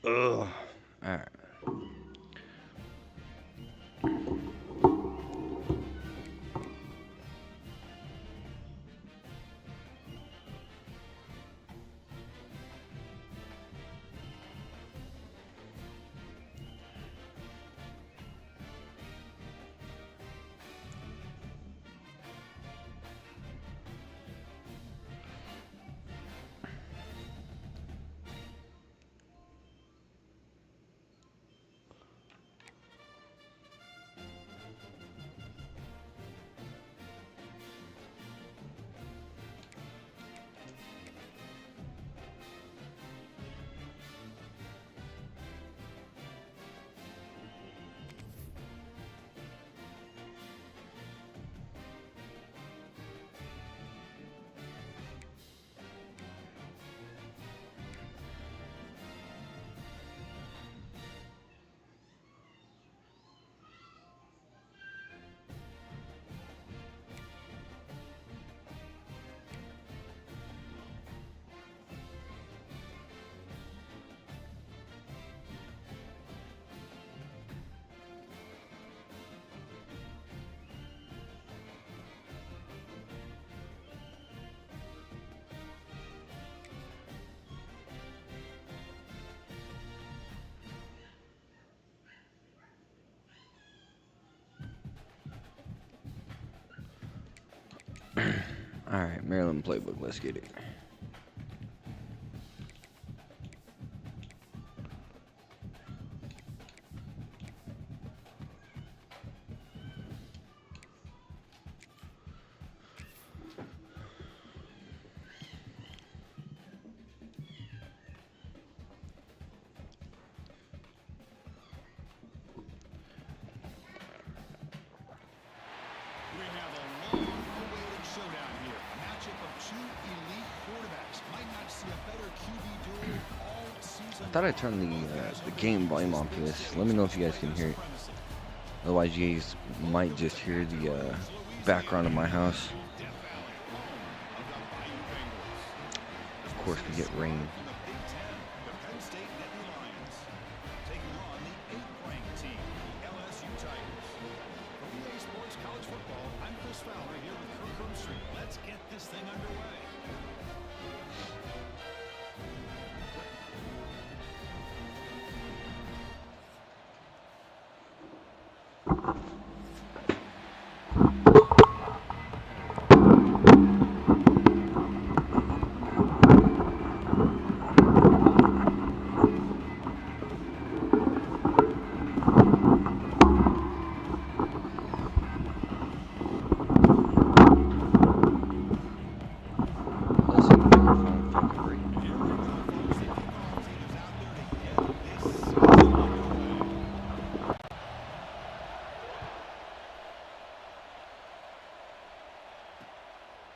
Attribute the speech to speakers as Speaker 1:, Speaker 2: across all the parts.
Speaker 1: Ugh. All right. All right, Maryland playbook. Let's get it.
Speaker 2: We have a long-awaited showdown here. A matchup of two elite quarterbacks. Might not see a better QB duel all season.
Speaker 1: I thought I turned the game volume on for this. Let me know if you guys can hear it. Otherwise, you guys might just hear the background of my house. Of course, we get rain.
Speaker 2: The Penn State Nittany Lions taking on the 8th-ranked team, LSU Tigers. For EA Sports College Football, I'm Chris Fowler here with Kirk Herbstreit. Let's get this thing underway.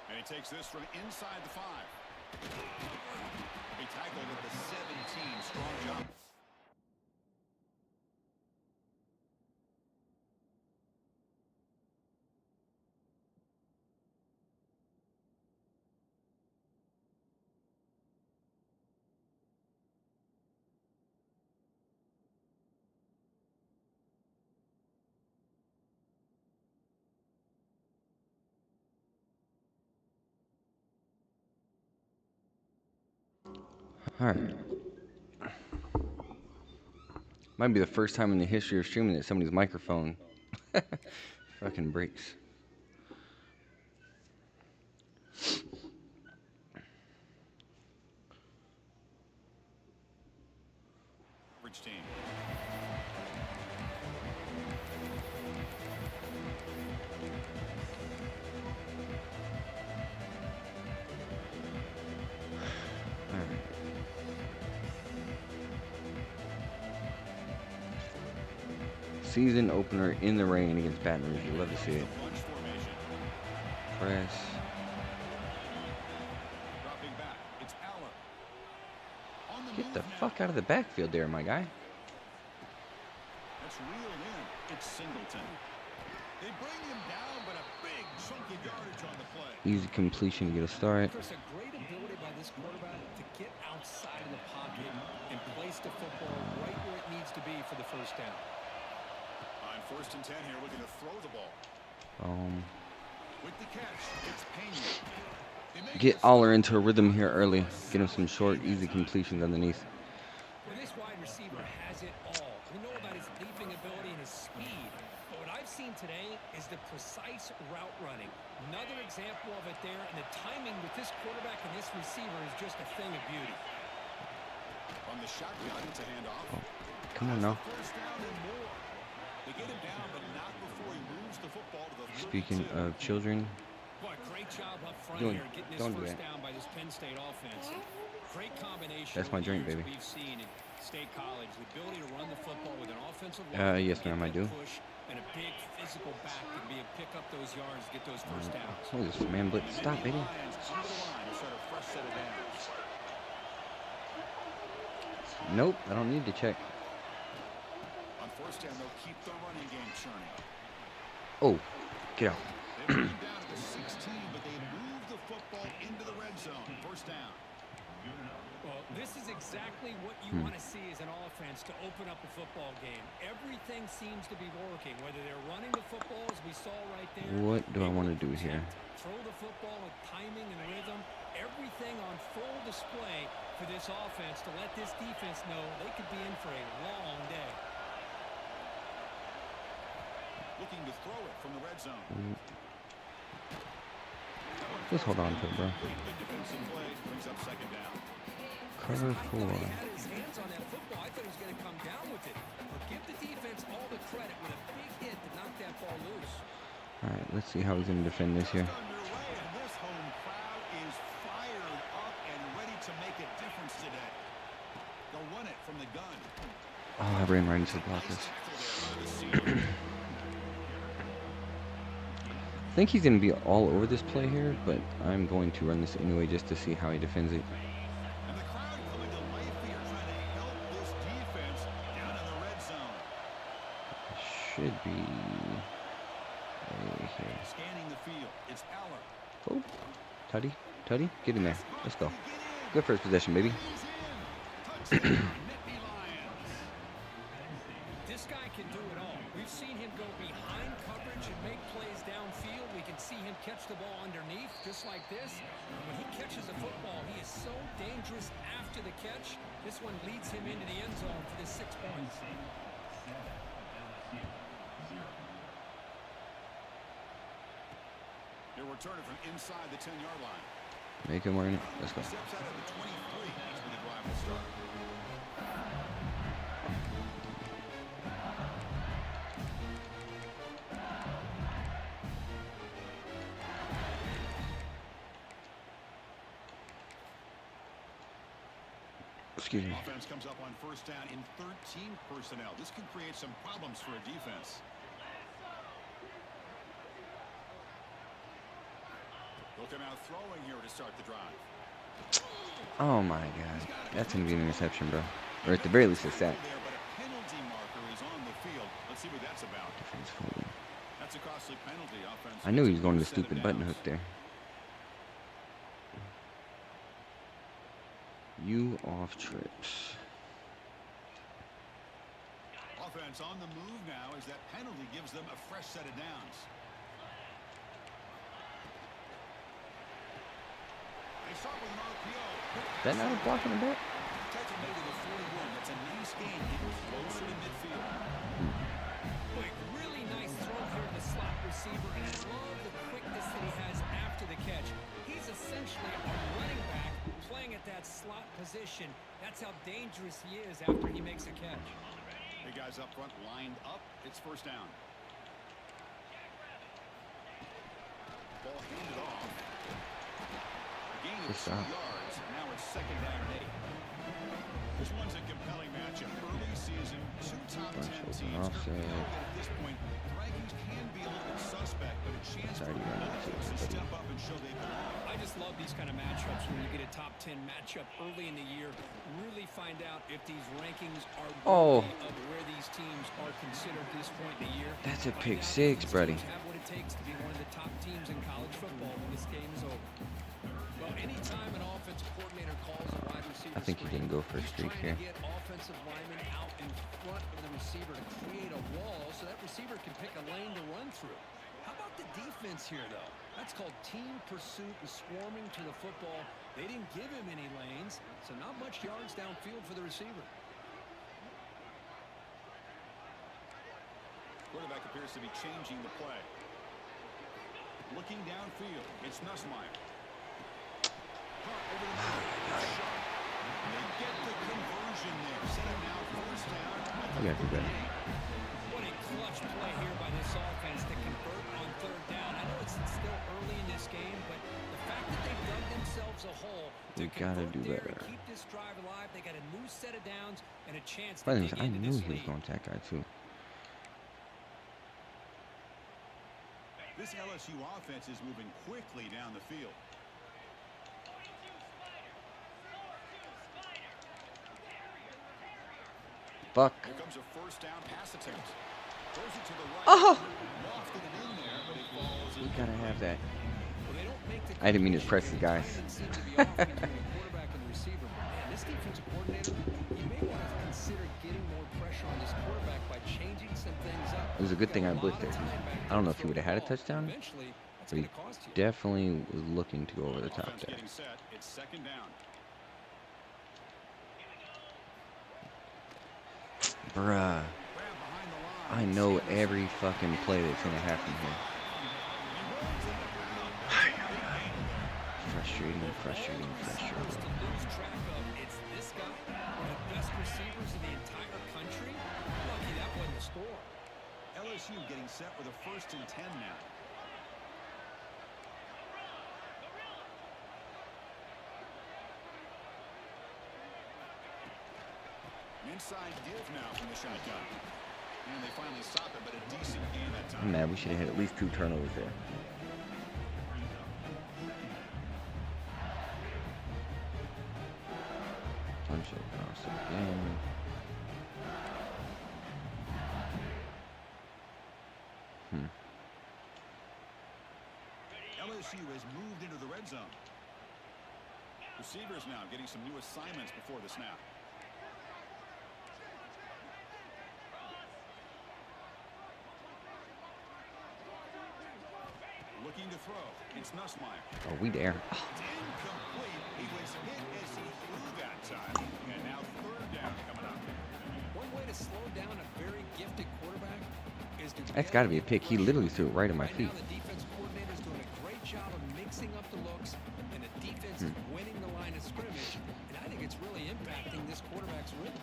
Speaker 2: And he takes this from inside the 5. He tackled at the 17. Strong job.
Speaker 1: All right. Might be the first time in the history of streaming that somebody's microphone fucking breaks.
Speaker 2: Average team.
Speaker 1: All right. Season opener in the rain against Baton Rouge. You love to see it.
Speaker 2: Bunch formation.
Speaker 1: Press.
Speaker 2: Dropping back. It's Allen. On the
Speaker 1: Get
Speaker 2: move
Speaker 1: the
Speaker 2: now.
Speaker 1: fuck out of the backfield there, my guy.
Speaker 2: That's reeled in. It's Singleton. They bring him down, but a big chunk of yardage on the play.
Speaker 1: Easy completion to get a start.
Speaker 3: Chris, a great ability by this quarterback to get outside of the pocket and place the football right where it needs to be for the first down.
Speaker 2: On 1st and 10 here, looking to throw the ball. With the catch, it's Pena.
Speaker 1: Get Aller into a rhythm here early. Get him some short, easy completions underneath.
Speaker 3: Well, this wide receiver has it all. We know about his leaping ability and his speed. But what I've seen today is the precise route running. Another example of it there, and the timing with this quarterback and this receiver is just a thing of beauty.
Speaker 2: On the shotgun, it's a handoff.
Speaker 1: Come on now.
Speaker 2: First down and more. They get him down, but not before he moves the football to the 32.
Speaker 1: Speaking of children,
Speaker 3: Boy, great job up front
Speaker 1: Don't-
Speaker 3: here getting this
Speaker 1: don't do
Speaker 3: first
Speaker 1: that.
Speaker 3: down by this Penn State offense. Great combination.
Speaker 1: That's my
Speaker 3: over the
Speaker 1: drink,
Speaker 3: years
Speaker 1: baby.
Speaker 3: We've seen in State College the ability to run the football with an offensive line.
Speaker 1: yes,
Speaker 3: get
Speaker 1: ma'am, I
Speaker 3: that
Speaker 1: do.
Speaker 3: Push and a big physical back to be able to pick up those yards, get those first downs.
Speaker 1: what is this, man? Blitz, stop, baby.
Speaker 2: Lions under the line to start a fresh set of downs.
Speaker 1: Nope, I don't need to check.
Speaker 2: On 1st down, they'll keep the running game churning.
Speaker 1: Oh, get out.
Speaker 2: They bring him down to the 16, but they move the football into the red zone. First down.
Speaker 3: Well, this is exactly what you want to see as an offense to open up a football game. Everything seems to be working, whether they're running the football as we saw right there.
Speaker 1: What do I
Speaker 3: able
Speaker 1: want to do here?
Speaker 3: Throw the football with timing and rhythm. Everything on full display for this offense to let this defense know they could be in for a long day.
Speaker 2: Looking to throw it from the red zone.
Speaker 1: Just hold on to it, bro.
Speaker 2: Good defensive play. Brings up second down.
Speaker 1: Cover
Speaker 3: I thought
Speaker 1: 4.
Speaker 3: he had his hands on that football. I thought he was going to come down with it. But give the defense all the credit with a big hit to knock that ball loose.
Speaker 1: All right, let's see how he's going to defend this here.
Speaker 2: Underway, and this home crowd is fired up and ready to make a difference today. They'll run it from the gun.
Speaker 1: Oh, I ran right into the blockers. I think he's going to be all over this play here, but I'm going to run this anyway just to see how he defends it.
Speaker 2: And the crowd coming to life here, trying to help this defense down in the red zone.
Speaker 1: Should be right here.
Speaker 2: Scanning the field, it's Aller.
Speaker 1: Oh, Tutty, get in there. Let's go. Good first possession, baby.
Speaker 2: He's in. Touchdown, Nittany Lions.
Speaker 3: This guy can do it all. We've seen him go behind coverage and make plays downfield. We can see him catch the ball underneath, just like this. When he catches the football, he is so dangerous after the catch. This one leads him into the end zone for the 6 points.
Speaker 2: They're returning from inside the 10-yard line.
Speaker 1: Make him earn it. Let's go.
Speaker 2: Steps out of the 23 as the drive will start.
Speaker 1: Excuse me.
Speaker 2: Offense comes up on first down in 13 personnel. This can create some problems for a defense. They'll come out throwing here to start the drive.
Speaker 1: Oh my God. That's going to be an interception, bro. Or at the very least a sack.
Speaker 2: There, but a penalty marker is on the field. Let's see what that's about. That's a costly penalty. Offense.
Speaker 1: I knew he was going to the stupid button hook there. You off trips.
Speaker 2: Offense on the move now as that penalty gives them a fresh set of downs. They start with an RPO.
Speaker 1: That not a block in the back?
Speaker 2: Taken maybe to the 41. That's a nice gain. Getting closer to midfield.
Speaker 3: Boy, really nice throw here to the slot receiver, and I love the quickness that he has after the catch. He's essentially a running back playing at that slot position. That's how dangerous he is after he makes a catch.
Speaker 2: The guys up front lined up. It's first down. Ball handed off. Gain of 2 yards. Now it's second down and 8. This one's a compelling matchup. Early season, 2 top 10 teams. At this point, the rankings can be a little bit suspect, but a chance for both teams to step up and show they belong.
Speaker 3: I just love these kind of matchups when you get a top 10 matchup early in the year. Really find out if these rankings are worthy of where these teams are considered at this point in the year.
Speaker 1: That's a pick six, buddy.
Speaker 3: Have what it takes to be one of the top teams in college football when this game is over. Well, anytime an offensive coordinator calls a wide receiver
Speaker 1: I think he's
Speaker 3: screen,
Speaker 1: going to go for a
Speaker 3: he's
Speaker 1: streak
Speaker 3: trying
Speaker 1: here.
Speaker 3: to get offensive linemen out in front of the receiver to create a wall so that receiver can pick a lane to run through. How about the defense here, though? That's called team pursuit and swarming to the football. They didn't give him any lanes, so not much yards downfield for the receiver.
Speaker 2: Quarterback appears to be changing the play. Looking downfield, it's Nussmeier. Over the middle. They get the conversion there. Set it now, first down.
Speaker 1: You got to do better.
Speaker 3: What a clutch play here by this offense to convert on third down. I know it's still early in this game, but the fact that they've dug themselves a hole to
Speaker 1: gotta do
Speaker 3: convert there
Speaker 1: better.
Speaker 3: and keep this drive alive, they got a new set of downs and a chance to
Speaker 1: Funny
Speaker 3: dig
Speaker 1: is, I
Speaker 3: into
Speaker 1: knew
Speaker 3: this
Speaker 1: he was
Speaker 3: lead.
Speaker 1: going to attack that too.
Speaker 2: This LSU offense is moving quickly down the field.
Speaker 1: Fuck.
Speaker 2: Here comes a first down pass attempt. Throws it to the right.
Speaker 1: Oh!
Speaker 2: Lofted it in there, but it falls.
Speaker 1: We got to have that.
Speaker 3: Well, they don't make the
Speaker 1: I didn't mean to press the guys.
Speaker 3: seem to be off between the quarterback and the receiver. Man, this defensive coordinator, you may want to consider getting more pressure on this quarterback by changing some things up.
Speaker 1: It was a good thing I
Speaker 3: Got a lot
Speaker 1: blitzed there.
Speaker 3: of time back
Speaker 1: I don't know
Speaker 3: to
Speaker 1: if he would have
Speaker 3: throw
Speaker 1: had a
Speaker 3: the ball.
Speaker 1: touchdown,
Speaker 3: Eventually, that's
Speaker 1: but he
Speaker 3: gonna cost you.
Speaker 1: definitely was looking to go over the top
Speaker 2: Offense
Speaker 1: there.
Speaker 2: getting set. It's second down.
Speaker 1: Bruh.
Speaker 2: Grab behind the line.
Speaker 1: I know every fucking play that's going to happen here. Frustrating.
Speaker 3: Always to lose track of. It's this guy, one of the best receivers in the entire country. Lucky that wasn't the score.
Speaker 2: LSU getting set with a first and 10 now. Inside give now from the shotgun. And they finally stop it, but a decent gain that time.
Speaker 1: I'm mad. We should have had at least 2 turnovers there. Punch it across again.
Speaker 2: LSU has moved into the red zone. Receivers now getting some new assignments before the snap. Looking to throw. It's Nussmeier.
Speaker 1: Oh, we there.
Speaker 2: Incomplete. He was hit as he threw that time. And now third down coming up.
Speaker 3: One way to slow down a very gifted quarterback is to
Speaker 1: That's got to be a pick. He literally threw it right at my
Speaker 3: right
Speaker 1: feet.
Speaker 3: now, the defense coordinator's doing a great job of mixing up the looks, and the defense is winning the line of scrimmage. And I think it's really impacting this quarterback's rhythm.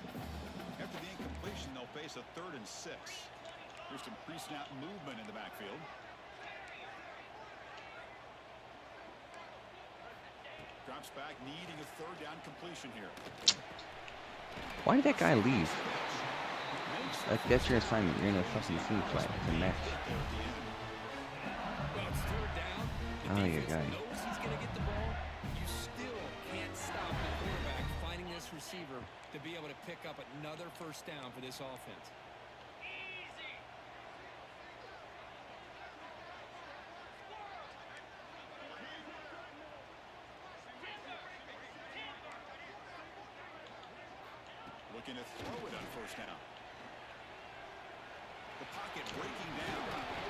Speaker 2: After the incompletion, they'll face a 3rd and 6. There's some pre-snap movement in the backfield. Drops back, needing a 3rd down completion here.
Speaker 1: Why did that guy leave? Like, that's your assignment. You're in a fucking team fight. It's a match.
Speaker 3: Well, it's third down. The
Speaker 1: Oh, you
Speaker 3: defense
Speaker 1: got it.
Speaker 3: knows he's going to get the ball. You still can't stop the quarterback finding this receiver to be able to pick up another first down for this offense.
Speaker 2: Looking to throw it on first down. The pocket breaking down.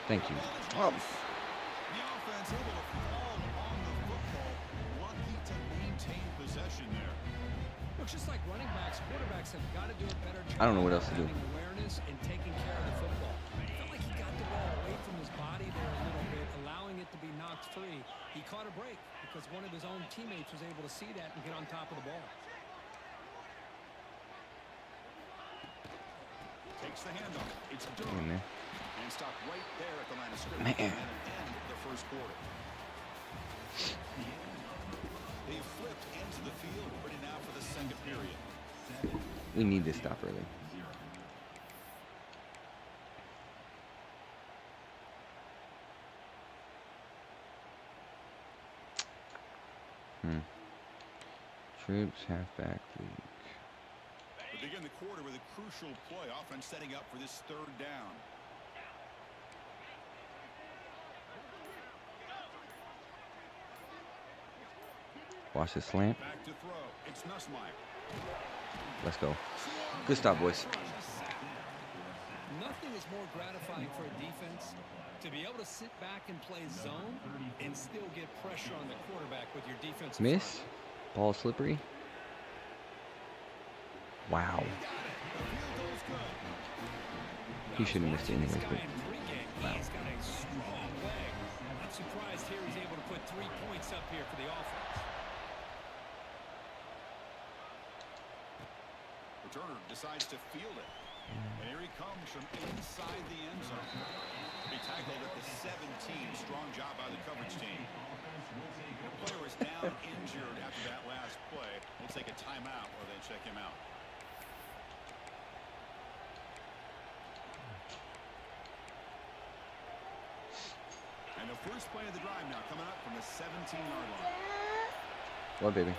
Speaker 1: Thank you.
Speaker 2: The offense able to fall on the football. Lucky to maintain possession there.
Speaker 3: Well, just like running backs, quarterbacks have got to do a better job.
Speaker 1: I don't know what else to do.
Speaker 3: Having awareness and taking care of the football. I felt like he got the ball away from his body there a little bit, allowing it to be knocked free. He caught a break because one of his own teammates was able to see that and get on top of the ball.
Speaker 2: Takes the handoff. It's
Speaker 1: Hey,
Speaker 2: Durham.
Speaker 1: man.
Speaker 2: And stopped right there at the line of scrimmage.
Speaker 1: Man.
Speaker 2: And end the first quarter. They flipped into the field, ready now for the second period.
Speaker 1: We need to stop early. Troops, halfback league.
Speaker 2: We begin the quarter with a crucial play. Offense setting up for this 3rd down.
Speaker 1: Watch the slant.
Speaker 2: Back to throw. It's Nussmeier.
Speaker 1: Let's go. Good stop, boys.
Speaker 3: Nothing is more gratifying for a defense to be able to sit back and play zone and still get pressure on the quarterback with your defensive
Speaker 1: Miss.
Speaker 3: front.
Speaker 1: Ball slippery. Wow. He shouldn't have missed it anyways, but wow.
Speaker 3: He's got a strong leg. Not surprised here he's able to put 3 points up here for the offense.
Speaker 2: Returner decides to field it. And here he comes from inside the end zone. He tackled at the 17. Strong job by the coverage team. The player is down injured after that last play. We'll take a timeout or then check him out. And the first play of the drive now coming up from the 17-yard line.
Speaker 1: What, baby?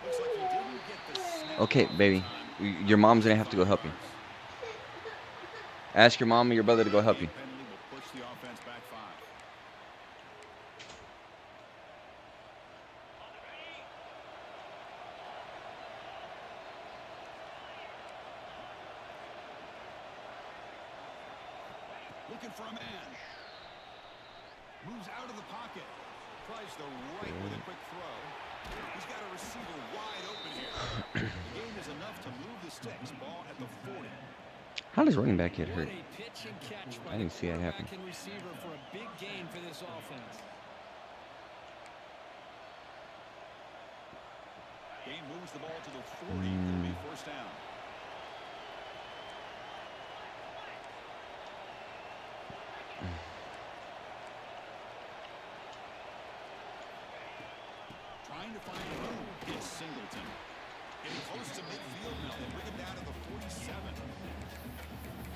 Speaker 2: Looks like he didn't get the snap.
Speaker 1: Okay, baby. Your mom's gonna have to go help you. Ask your mom or your brother to go help you.
Speaker 2: Penalty will push the offense back 5. Looking for a man. Moves out of the pocket. Tries the right with a quick throw. He's got a receiver wide open here. The game is enough to move the sticks. Ball at the 40.
Speaker 1: How does running back get hurt?
Speaker 3: What a pitch and catch by
Speaker 1: I didn't
Speaker 3: the
Speaker 1: see that happen.
Speaker 3: quarterback and receiver for a big gain for this offense.
Speaker 2: Game moves the ball to the 40. It'll be first down. Trying to find room. It's Singleton. Getting close to midfield now. They bring him down to the 47.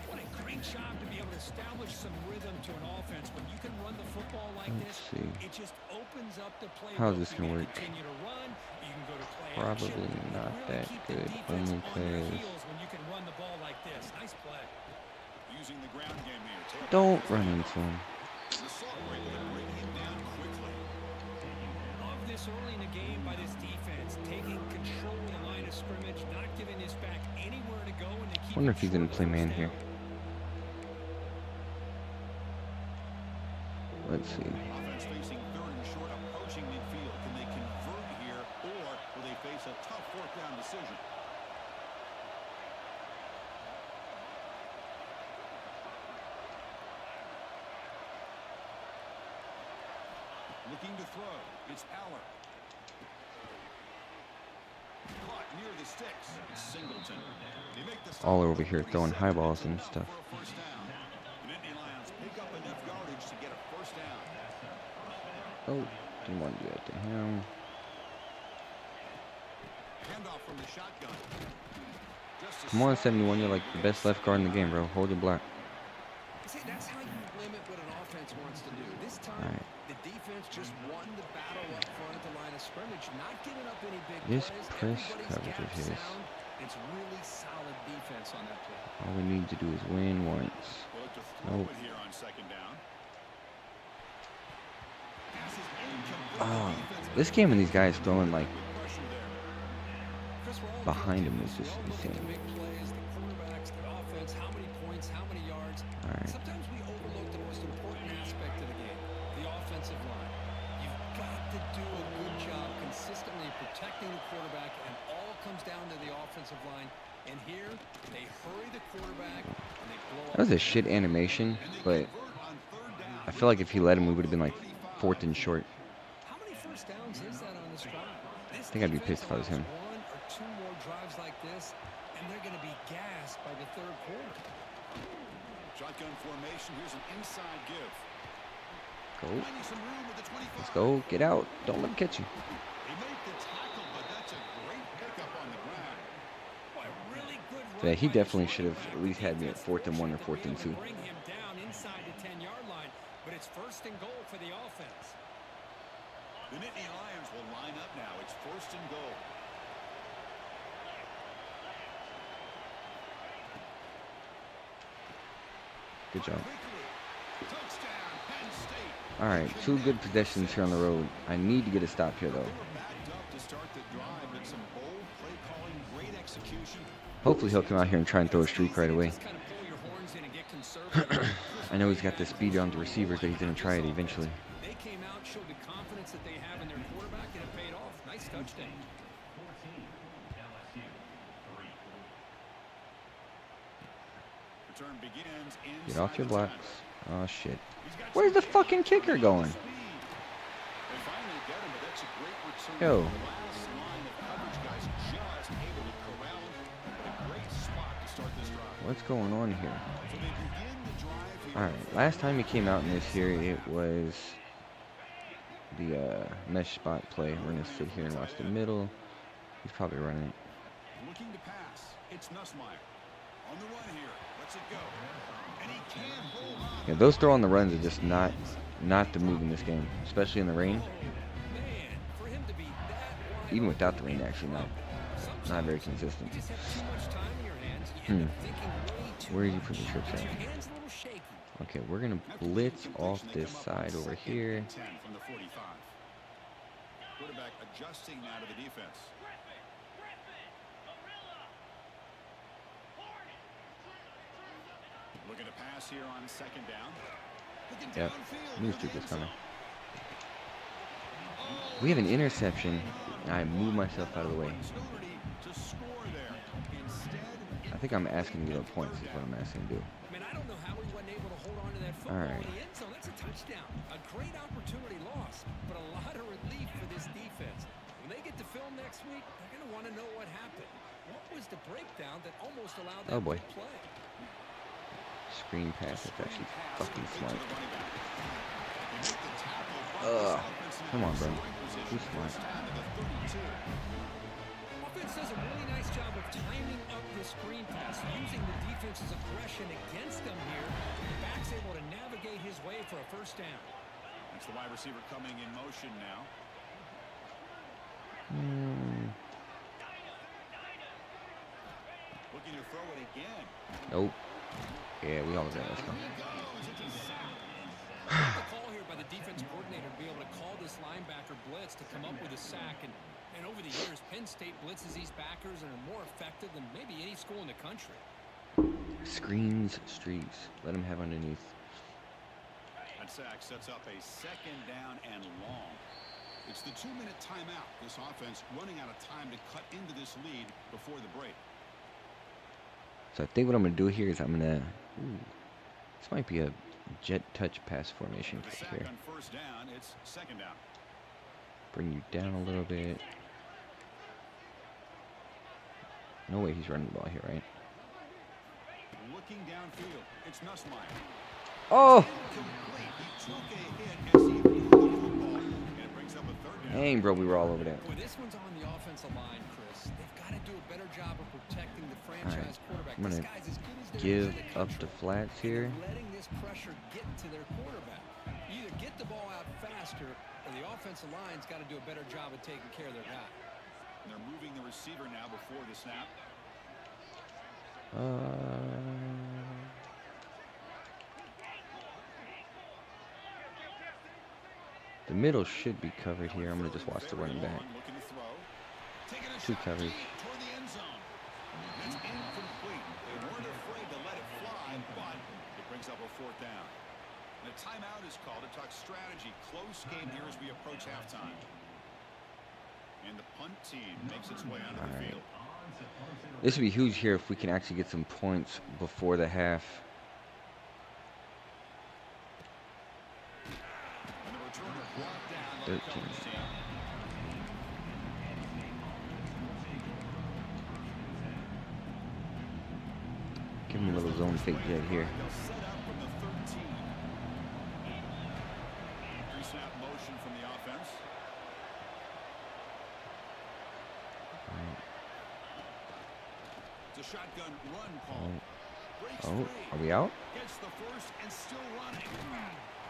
Speaker 3: What a great job to be able to establish some rhythm to an offense. When you can run the football like
Speaker 1: Let's
Speaker 3: this,
Speaker 1: see.
Speaker 3: it just opens up the play.
Speaker 1: How's this gonna work?
Speaker 3: Continue to run. You can go to play
Speaker 1: Probably
Speaker 3: action.
Speaker 1: not
Speaker 3: Really
Speaker 1: that
Speaker 3: keep the
Speaker 1: good.
Speaker 3: defense
Speaker 1: Only
Speaker 3: on their
Speaker 1: because
Speaker 3: heels when you can run the ball like this. Nice play.
Speaker 2: Using the ground game here.
Speaker 1: don't run into him.
Speaker 2: The Salt were able to bring him down quickly.
Speaker 3: Love this early in the game by this defense, taking control of the line of scrimmage, not giving this back anywhere to go, and they keep.
Speaker 1: Wonder if he's gonna play man here. Let's see.
Speaker 2: Offense facing third and short, approaching midfield. Can they convert here, or will they face a tough fourth down decision? Looking to throw. It's Aller. Caught near the sticks. Singleton. They make the stop
Speaker 1: All
Speaker 2: at
Speaker 1: over
Speaker 2: the
Speaker 1: here throwing
Speaker 2: 47,
Speaker 1: highballs and
Speaker 2: enough
Speaker 1: stuff.
Speaker 2: for a first down. The Nittany Lions pick up enough yardage to get a first down.
Speaker 1: Oh, didn't want to do that to him.
Speaker 2: Handoff from the shotgun. Just a
Speaker 1: Come on,
Speaker 2: slide
Speaker 1: 71. You're like the best left guard in the game, bro. Hold your block.
Speaker 3: See, that's how you limit what an offense wants to do. This time,
Speaker 1: All right.
Speaker 3: the defense just won the battle up front at the line of scrimmage, not giving up any big
Speaker 1: This
Speaker 3: plays.
Speaker 1: press
Speaker 3: Everybody's
Speaker 1: coverage
Speaker 3: gap
Speaker 1: of his.
Speaker 3: sound. It's really solid defense on that play.
Speaker 1: All we need to do is win once.
Speaker 2: We'll look to throw
Speaker 1: Nope.
Speaker 2: it here on second down. Passes
Speaker 1: Oh,
Speaker 2: incomplete.
Speaker 1: this game and these guys throwing like
Speaker 2: Pressure there.
Speaker 3: Chris, we're all
Speaker 1: behind him
Speaker 3: guilty.
Speaker 1: is just
Speaker 3: We all look at
Speaker 1: insane.
Speaker 3: the big plays, the quarterbacks, the offense, how many points, how many yards.
Speaker 1: All right.
Speaker 3: Sometimes we overlook the most important aspect of the game, the offensive line. You've got to do a good job consistently protecting the quarterback, and all comes down to the offensive line. And here, they hurry the quarterback, and they blow
Speaker 1: That was
Speaker 3: up
Speaker 1: a shit animation, but I feel like if he let him, we would have been like 4th and short.
Speaker 3: How many first downs is that on this drive? This
Speaker 1: I think I'd be
Speaker 3: defense
Speaker 1: pissed if I was him.
Speaker 3: allows 1 or 2 more drives like this, and they're going to be gassed by the third quarter.
Speaker 2: Shotgun formation. Here's an inside give.
Speaker 1: Go.
Speaker 2: Finding some room with the 25.
Speaker 1: Let's go. Get out. Don't let him catch you.
Speaker 2: He made the tackle, but that's a great pickup on the ground.
Speaker 3: Boy, really good
Speaker 1: Yeah,
Speaker 3: run
Speaker 1: he
Speaker 3: by
Speaker 1: definitely
Speaker 3: this
Speaker 1: should have at least had me at 4th and 1 or 4th and 2.
Speaker 3: Bring him down inside the 10-yard line, but it's first and goal for the offense.
Speaker 2: The Nittany Lions will line up now. It's first and goal.
Speaker 1: Good job.
Speaker 2: Quickly. Touchdown, Penn
Speaker 1: All right, 2 good possessions here on the road. I need to get a stop here, though. Hopefully he'll come out here and try and throw a streak right away. I know he's got the speed on the receivers that he's going to try it eventually.
Speaker 3: They came out, showed the confidence that they have in their quarterback, and it paid off. Nice touchdown.
Speaker 1: Get off your blocks. Oh, shit. Where's the fucking kicker going? Yo. What's going on here? Alright, last time he came out in this here, it was the mesh spot play. We're going to sit here and watch the middle. He's probably running it.
Speaker 2: Looking to pass. It's Nussmeier. On the run here. Lets it go. And he can't hold on.
Speaker 1: Yeah, those throw on the runs are just not the move in this game, especially in the rain. Even without the rain, actually, not very consistent. Where did you put the trips at? Okay, we're gonna blitz off this side over here.
Speaker 2: Quarterback adjusting now to the defense. Looking to pass here on second down.
Speaker 1: Yep, news streak is coming. We have an interception. I moved myself out of the way. I think I'm asking to get up points is what I'm asking to do. Alright.
Speaker 3: That's a touchdown. A great opportunity lost, but a lot of relief for this defense. When they get to film next week, they're going to want to know what happened. What was the breakdown that almost allowed them to play?
Speaker 1: Screen pass. That's actually fucking smart. Ugh. Come on, bro. Too smart.
Speaker 3: Offense does a really nice job of timing up the screen pass, using the defense's aggression against them here. The back's able to navigate his way for a first down.
Speaker 2: That's the wide receiver coming in motion now. Looking to throw it again.
Speaker 1: Nope. Yeah, we all got it. Let's go.
Speaker 3: The call here by the defense coordinator to be able to call this linebacker blitz to come up with a sack. And over the years, Penn State blitzes these backers and are more effective than maybe any school in the country.
Speaker 1: Screens, streaks. Let him have underneath.
Speaker 2: That sack sets up a second down and long. It's the 2-minute timeout. This offense running out of time to cut into this lead before the break.
Speaker 1: So I think what I'm going to do here is I'm going to... This might be a jet touch pass formation here.
Speaker 2: On first down, it's second down.
Speaker 1: Bring you down a little bit. No way he's running the ball here, right?
Speaker 2: Looking downfield, it's Nussmeier.
Speaker 1: Oh!
Speaker 2: He took a hit as he threw the football, and it brings up a third down.
Speaker 1: Dang, bro, we were all over that.
Speaker 3: Well, this one's on the offensive line, Chris. They've got to do a better job of protecting the franchise quarterback.
Speaker 1: I'm going to give up the flats here.
Speaker 3: Letting this pressure get to their quarterback. Either get the ball out faster, or the offensive line's got to do a better job of taking care of their guy.
Speaker 2: And they're moving the receiver now before the snap.
Speaker 1: The middle should be covered here. I'm going to just watch the running back. 2 coverage.
Speaker 2: It's incomplete. They weren't afraid to let it fly, but it brings up a fourth down. And a timeout is called to talk strategy. Close game here as we approach halftime. And the punt team makes its way onto the field.
Speaker 1: This would be huge here if we can actually get some points before the half.
Speaker 2: And the returner brought down the
Speaker 1: 13. Give him a little zone fake jet here.
Speaker 2: They'll set up from the 13. Pre-snap motion from the offense. It's a shotgun run call.
Speaker 1: Oh, are we out?
Speaker 2: Gets the first and still running.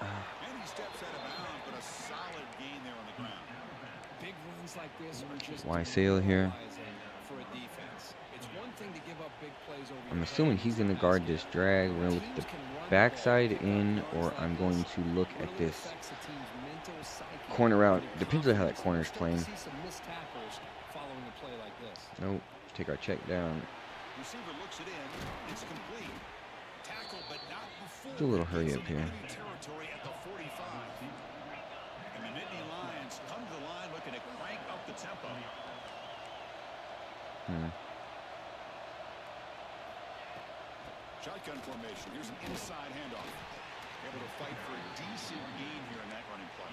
Speaker 2: And he steps out of bounds, but a solid gain there on the ground.
Speaker 3: Big runs like this are just
Speaker 1: Why sail here?
Speaker 3: for a defense. It's one thing to give up big plays over
Speaker 1: I'm
Speaker 3: your
Speaker 1: assuming
Speaker 3: head.
Speaker 1: he's going to guard this drag. We're going to look at the backside in, or I'm going to look at this corner route. Depends on how that corner is playing. Nope. Take our check down.
Speaker 2: Receiver looks it in. It's complete. Tackle, but not before.
Speaker 1: Do a little hurry up here.
Speaker 2: Territory at the 45. And the Nittany Lions come to the line looking to crank up the tempo. Shotgun formation. Here's an inside handoff. Able to fight for a decent gain here in that running play.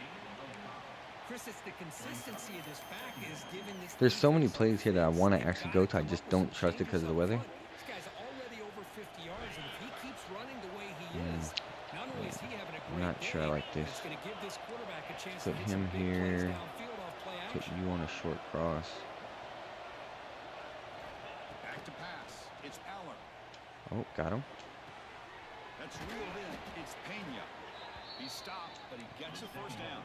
Speaker 3: Chris, it's the consistency of this back is giving this.
Speaker 1: There's so many plays here that I want to actually go to. I just don't trust it because of the weather.
Speaker 3: This guy's already over 50 yards, and if he keeps running the way he is, not only is he having a great
Speaker 1: I'm not sure I like this.
Speaker 3: it's going to give this quarterback a chance
Speaker 1: Put
Speaker 3: to get
Speaker 1: him
Speaker 3: some big plays
Speaker 1: here.
Speaker 3: downfield off play
Speaker 1: Put
Speaker 3: action.
Speaker 1: you on a short cross.
Speaker 2: Back to pass. It's Allen.
Speaker 1: Oh, got him.
Speaker 2: That's reeled in. It's Pena. He stopped, but he gets a first down.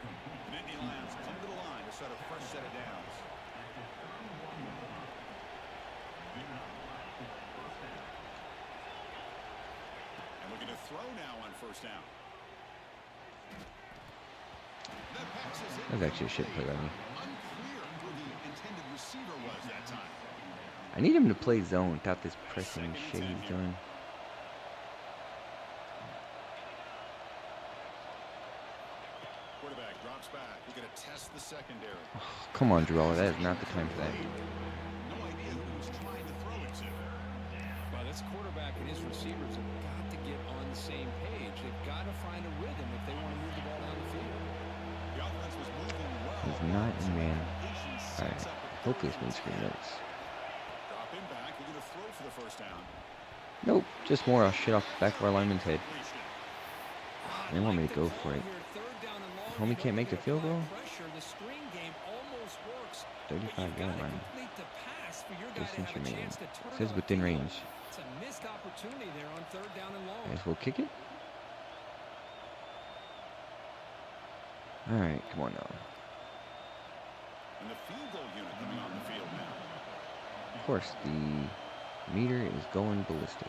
Speaker 2: The Nittany Lions come to the line to set a fresh set of downs. And looking to throw now on first down. That pass is in.
Speaker 1: That was actually a shit play by me.
Speaker 2: Unclear who the intended receiver was that time.
Speaker 1: I need him to play zone without this pressing shit he's doing.
Speaker 2: Quarterback drops back. We're going to test the secondary.
Speaker 1: Oh, come on, Drew. That is not the time for that.
Speaker 2: No idea who he was trying to throw it to.
Speaker 3: Well, this quarterback and his receivers have got to get on the same page. They've got to find a rhythm if they want to move the ball down the field.
Speaker 2: The offense was moving well.
Speaker 1: He's not in man. Alright. Hopefully this means screen notes.
Speaker 2: Drop him back. We're going to throw for the first down.
Speaker 1: Nope. Just more shit off the back of our lineman's head. They want me to go for it. Homie can't make the field goal? 35-yard line. Distance remaining. It says within range.
Speaker 3: It's a missed opportunity there on third down and long.
Speaker 1: Guess we'll kick it. Alright, come on now.
Speaker 2: And the field goal unit coming on the field now.
Speaker 1: Of course, the meter is going ballistic.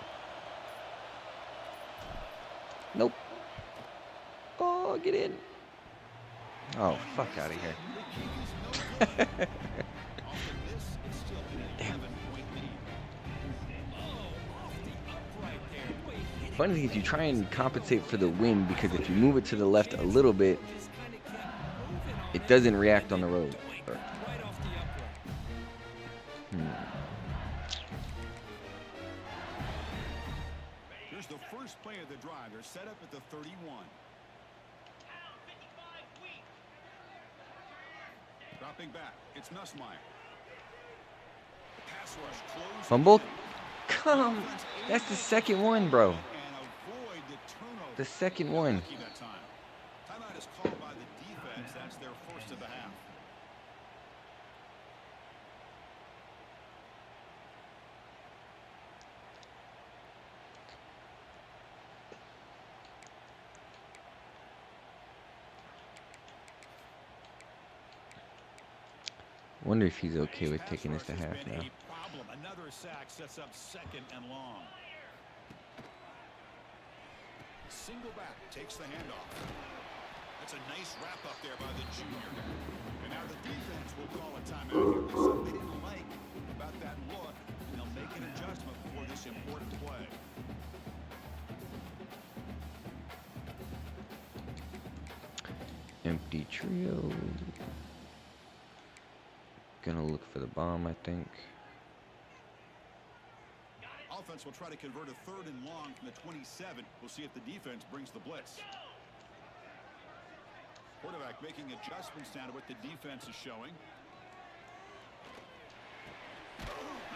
Speaker 1: Nope. Oh, get in. Oh, fuck out of here. Damn. Funny thing is, you try and compensate for the wind because if you move it to the left a little bit, it doesn't react on the road.
Speaker 2: Here's the first play of the drive. They're set up at the 31. Dropping back. It's Nussmeier. Pass rush close.
Speaker 1: Fumble? Come. That's the second one, bro.
Speaker 2: And avoid the turnover.
Speaker 1: The second one.
Speaker 2: Lucky that time. Timeout is called by the defense. That's their first of the half.
Speaker 1: Wonder if he's okay with taking this to half now.
Speaker 2: Another sack sets up second and long. Single back takes the handoff. That's a nice wrap up there by the junior. And now the defense will call a timeout. There's something they didn't like about that look. And they'll make an adjustment for this important play.
Speaker 1: Empty trio. Gonna look for the bomb, I think.
Speaker 2: Offense will try to convert a third and long from the 27. We'll see if the defense brings the blitz. Quarterback making adjustments down to what the defense is showing.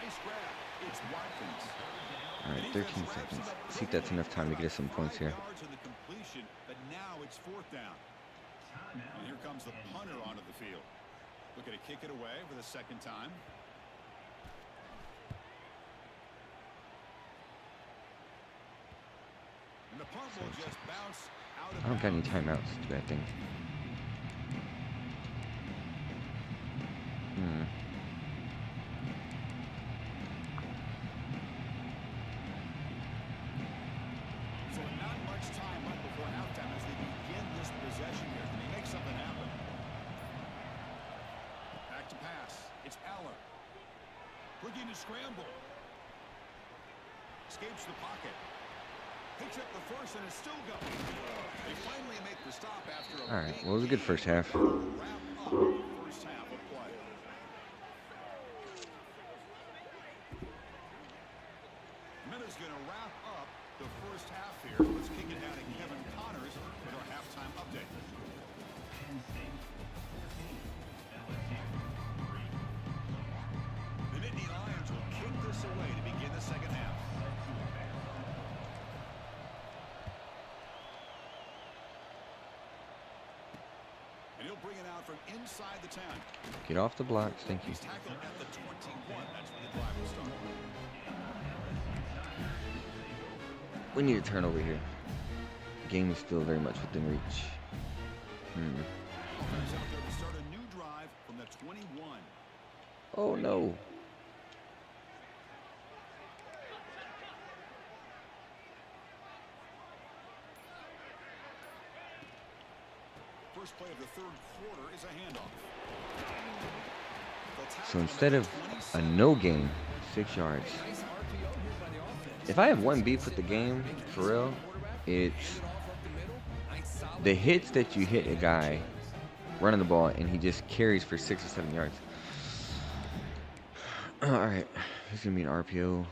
Speaker 2: Nice grab. It's Watkins.
Speaker 1: All right, 13 seconds. See if that's enough time to get us some points here.
Speaker 2: Yards on the completion, but now it's fourth down. And here comes the punter onto the field. Looking to kick it away for the second time. And the punt will just bounce out of
Speaker 1: I don't got any timeouts. It's a bad thing.
Speaker 2: back to pass. It's Aller. Looking to scramble. Escapes the pocket. Picks up the first and is still going. They finally make the stop after a
Speaker 1: All right, well, it was a good first half.
Speaker 2: wrap up the first half of play. Minna's going to wrap up the first half here. Let's kick it down to Kevin Connors with our halftime update. The Nittany Lions will kick this away to begin the second half. And he'll bring it out from inside the 10.
Speaker 1: Get off the blocks, thank you.
Speaker 2: He's tackled at the 21. That's where the drive will start.
Speaker 1: We need a turnover here. The game is still very much within reach.
Speaker 2: Offense out there to start a new drive from the 21.
Speaker 1: Oh no.
Speaker 2: First play of the third quarter is a handoff.
Speaker 1: So instead of a no gain, 6 yards. If I have one beef with the game, for real, it's the hits that you hit a guy running the ball and he just carries for 6 or 7 yards. All right, this is gonna be an RPO.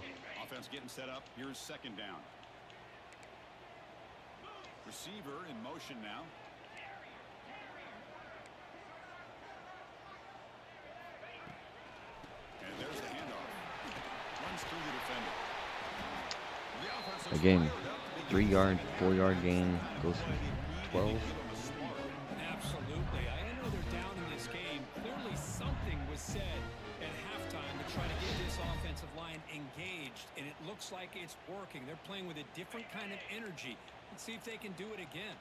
Speaker 2: Offense getting set up. Here's second down. Receiver in motion now. And there's the handoff. Runs through the defender. The offense looks
Speaker 1: Again,
Speaker 2: fired up.
Speaker 1: 3 yard, 4 yard gain goes from 12.
Speaker 3: Absolutely. I know they're down in this game. Clearly something was said at halftime to try to get this offensive line engaged, and it looks like it's working. They're playing with a different kind of energy. Let's see if they can do it again.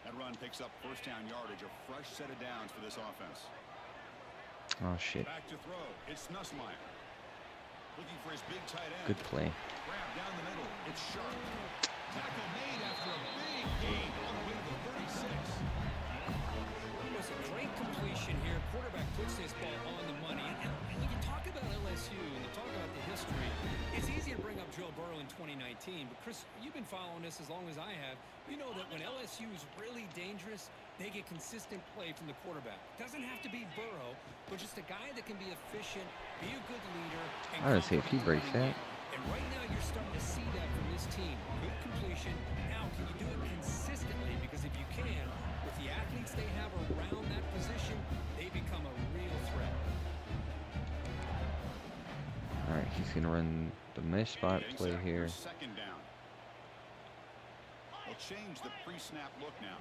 Speaker 2: That run picks up first down yardage, a fresh set of downs for this offense.
Speaker 1: Oh shit.
Speaker 2: Back to throw. It's Nussmeier. Looking for his big tight end.
Speaker 1: Good play.
Speaker 2: Grab down the middle. It's Sharp. Tackle made after a big gain on the way to the 36.
Speaker 3: It was a great completion here. Quarterback puts this ball on the money. And when you talk about LSU and you talk about the history, it's easy to bring up Joe Burrow in 2019. But, Chris, you've been following this as long as I have. You know that when LSU is really dangerous, they get consistent play from the quarterback. Doesn't have to be Burrow, but just a guy that can be efficient, be a good leader.
Speaker 1: I would say if he breaks that.
Speaker 3: And right now you're starting to see that from this team. Good completion. Now, can you do it consistently? Because if you can, with the athletes they have around that position, they become a real threat.
Speaker 1: All right, he's gonna run the mesh spot play here.
Speaker 2: Second down. They'll change the pre-snap look now.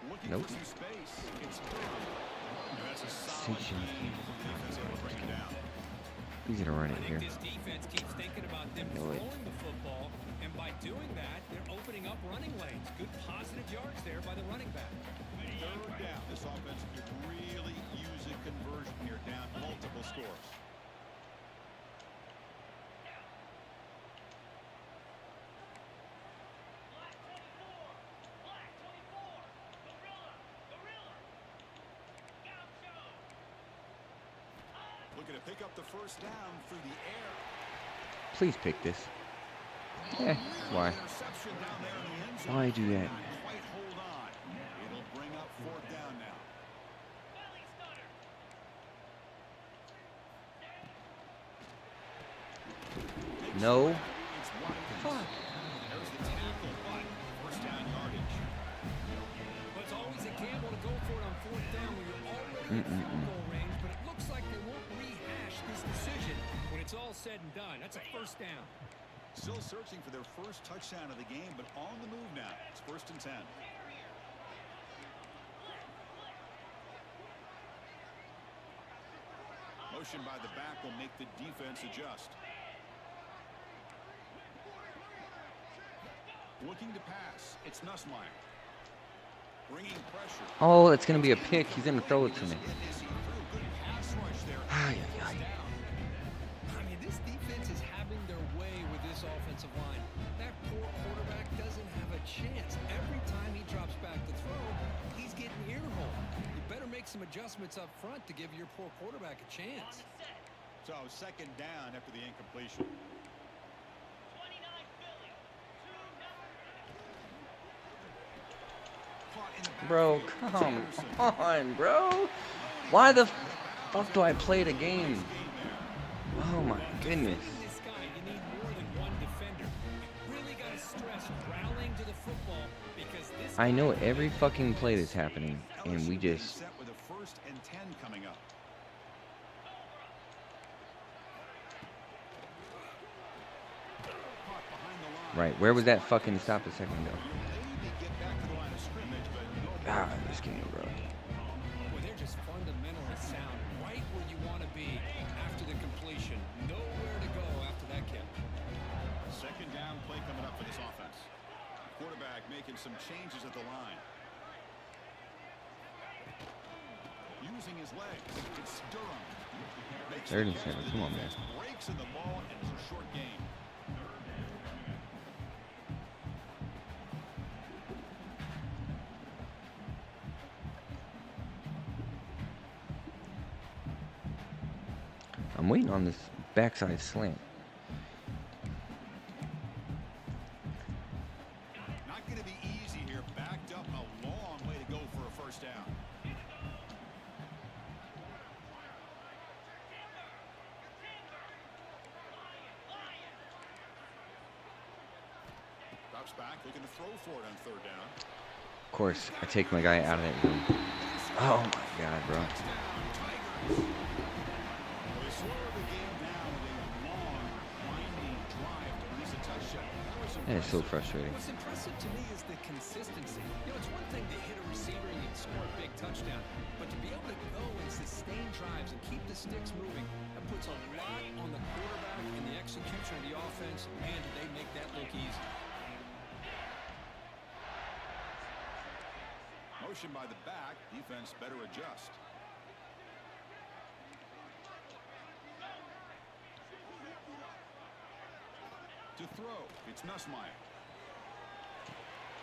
Speaker 2: Looking
Speaker 1: Nope.
Speaker 2: for some space. It's and that's a solid gain for the defense able to bring it down.
Speaker 1: He's gonna run
Speaker 3: I
Speaker 1: it
Speaker 3: think
Speaker 1: here.
Speaker 3: this defense keeps thinking about them
Speaker 1: Know it.
Speaker 3: throwing the football, and by doing that, they're opening up running lanes. Good positive yards there by the running back.
Speaker 2: Third down. This offense could really use a conversion here, down multiple scores. Looking to pick up the first down through the air.
Speaker 1: Please pick this. Why?
Speaker 2: Interception down there in the end zone.
Speaker 1: Why do that?
Speaker 2: Not quite hold on. It'll bring up fourth down now.
Speaker 1: No.
Speaker 2: It's Watkins. There's the tackle, but first down yardage.
Speaker 3: But it's always a gamble to go for it on fourth down when you're already in field goal range, but it looks like they won't rehash this decision when it's all said and done. That's a first down.
Speaker 2: Still searching for their first touchdown of the game, but on the move now. It's 1st and 10. Motion by the back will make the defense adjust. Looking to pass. It's Nussmeier. Bringing pressure.
Speaker 1: Oh, it's gonna be a pick. He's gonna throw it to me. Ay, ay, ay.
Speaker 3: I mean, this defense is having their way with this offensive line. That poor quarterback doesn't have a chance. Every time he drops back to throw, he's getting earholed. make some adjustments up front to give your poor quarterback a chance.
Speaker 2: So second down after the incompletion.
Speaker 1: Bro, come on, bro. Why the fuck do I play the game? Oh my goodness.
Speaker 3: This guy, you need more than one defender. You really got to stress rallying to the football because this
Speaker 1: I know every fucking play that's happening, and we
Speaker 2: LSU being
Speaker 1: just...
Speaker 2: set with a 1st and 10 coming up. Caught behind the line.
Speaker 1: Right, where was that fucking stop a second ago?
Speaker 2: Maybe get back to the line of scrimmage, but no.
Speaker 1: Ah, this game, bro.
Speaker 3: Well, they're just fundamentally sound, right where you want to be after the completion. Nowhere to go after that catch.
Speaker 2: Second down play coming up for this offense. Quarterback making some changes at the line. Using his legs. It's Durham. Makes the
Speaker 1: 3rd and
Speaker 2: catch
Speaker 1: 7.
Speaker 2: for the
Speaker 1: Come on, man.
Speaker 2: defense. Breaks in the ball, and it's a short game.
Speaker 1: I'm waiting on this backside slant.
Speaker 2: Not going to be easy here. Backed up a long way to go for a 1st down. Drops back, looking to throw for it on 3rd down.
Speaker 1: Of course, I take my guy out of that room. Oh my god, bro.
Speaker 2: Tigers. Well, they slowed the game down with a long, winding drive to produce a touchdown.
Speaker 1: That is so frustrating.
Speaker 3: What's impressive to me is the consistency. You know, it's one thing to hit a receiver and score a big touchdown, but to be able to go and sustain drives and keep the sticks moving, that puts a lot on the quarterback and the execution of the offense. Man, did they make that look easy.
Speaker 2: Motion by the back. Defense better adjust. To throw. It's Nussmeier.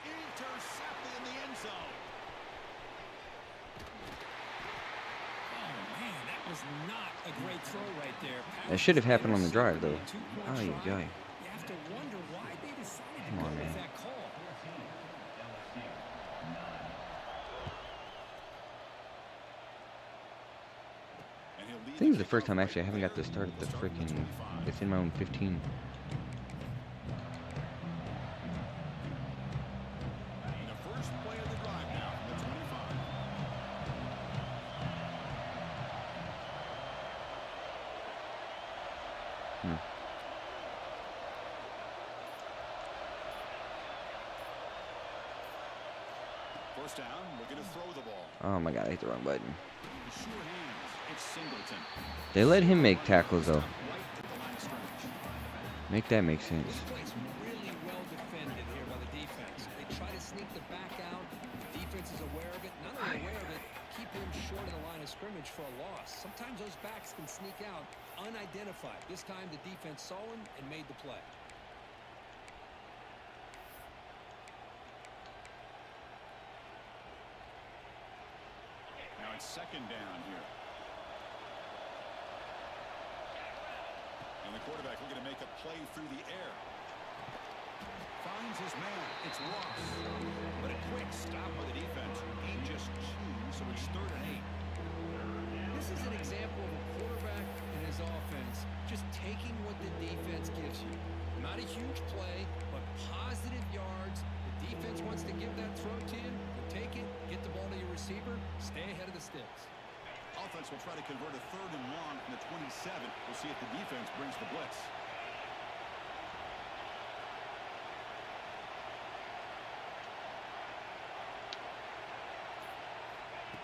Speaker 2: Intercepted in the end zone.
Speaker 3: Oh, man, that was not a great throw right there.
Speaker 1: That should have happened on the drive, though.
Speaker 3: Two-point
Speaker 1: Oh,
Speaker 3: try.
Speaker 1: yeah.
Speaker 3: You have to wonder why they decided to
Speaker 1: Come
Speaker 3: go
Speaker 1: on,
Speaker 3: with
Speaker 1: man.
Speaker 3: that call.
Speaker 2: And he'll lead
Speaker 1: I think it's the
Speaker 2: kickoff
Speaker 1: first time
Speaker 2: right
Speaker 1: actually I haven't got to
Speaker 2: there.
Speaker 1: start at the
Speaker 2: Start with
Speaker 1: freaking...
Speaker 2: 25.
Speaker 1: It's in my own 15.
Speaker 2: And the first play of the drive now from the 25. First down, looking to throw the ball.
Speaker 1: Oh my god, I hit the wrong button.
Speaker 2: Sure hands. It's Singleton.
Speaker 1: They let him make tackles, though.
Speaker 2: Right at the line of scrimmage.
Speaker 1: Make that make sense.
Speaker 3: This play's really well defended here by the defense. They try to sneak the back out. The defense is aware of it. Not only aware of it, keep him short of the line of scrimmage for a loss. Sometimes those backs can sneak out unidentified. This time the defense saw him and made the play.
Speaker 2: Now it's second down here. And the quarterback looking to make a play through the air. Finds his man. It's Ross. But a quick stop by the defense. He just chews, so it's 3rd and 8.
Speaker 3: This is an example of a quarterback and his offense just taking what the defense gives you. Not a huge play, but positive yards. The defense wants to give that throw to you. You take it, get the ball to your receiver, stay ahead of the sticks.
Speaker 2: Offense will try to convert a 3rd and long from the 27. We'll see if the defense brings the blitz.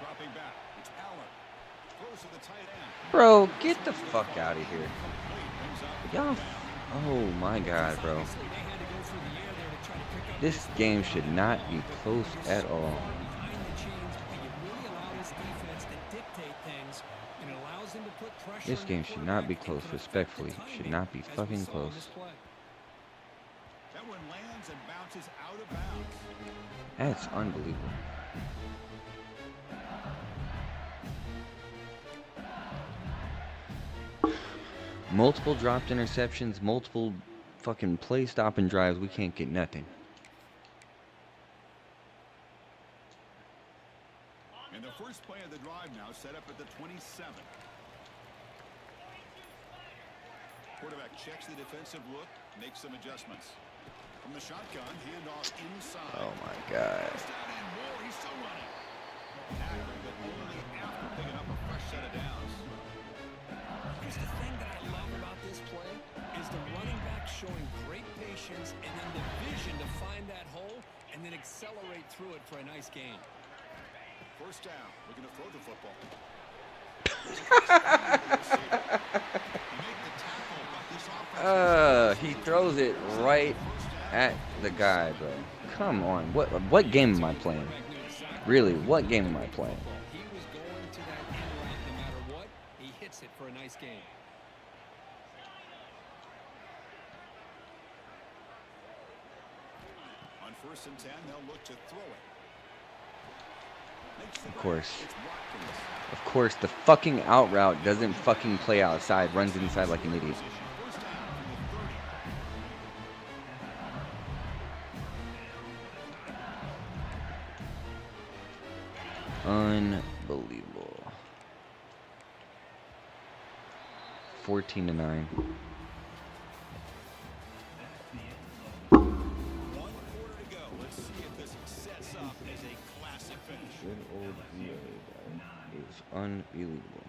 Speaker 2: Dropping back. It's Allen. Throws to the tight end.
Speaker 1: Bro, get the fuck out of here.
Speaker 2: Complete. Brings up the
Speaker 1: Y'all...
Speaker 2: first down.
Speaker 1: Oh my god, bro.
Speaker 3: Obviously, they had to go through the air there to try to pick up
Speaker 1: This game should not be close at all.
Speaker 3: behind the chains, but you really allow this defense to dictate things, and it allows them to put pressure
Speaker 1: This
Speaker 3: on
Speaker 1: game
Speaker 3: the
Speaker 1: should not be
Speaker 3: quarterback
Speaker 1: close,
Speaker 3: and can affect
Speaker 1: respectfully.
Speaker 3: the
Speaker 1: Should
Speaker 3: timing,
Speaker 1: not be
Speaker 3: as we
Speaker 1: fucking
Speaker 3: saw in
Speaker 1: close.
Speaker 3: this play.
Speaker 2: That one lands and bounces out of bounds.
Speaker 1: That's unbelievable. Multiple dropped interceptions, multiple fucking play stopping drives. We can't get nothing.
Speaker 2: And the first play of the drive now set up at the 27. Quarterback checks the defensive look, makes some adjustments. From the shotgun, handoff inside.
Speaker 1: Oh my God.
Speaker 2: First down and more, he's still running. Accurate, but only after picking up a fresh set of downs.
Speaker 3: Here's the thing that I love about this play is the running back showing great patience and then the vision to find that hole and then accelerate through it for a nice gain.
Speaker 2: First down, looking to throw the football.
Speaker 1: He throws it right at the guy, bro. Come on. What game am I playing? Really, what game am I playing?
Speaker 3: He was going to that end route no matter what. He hits it for a nice gain.
Speaker 2: On 1st and 10, they'll look to throw it.
Speaker 1: Of course, the fucking out route doesn't fucking play outside, runs inside like an idiot. Unbelievable. 14-9.
Speaker 2: 1 quarter to go. Let's see if this sets up as a classic finish.
Speaker 1: Good old EA, bro. It was unbelievable.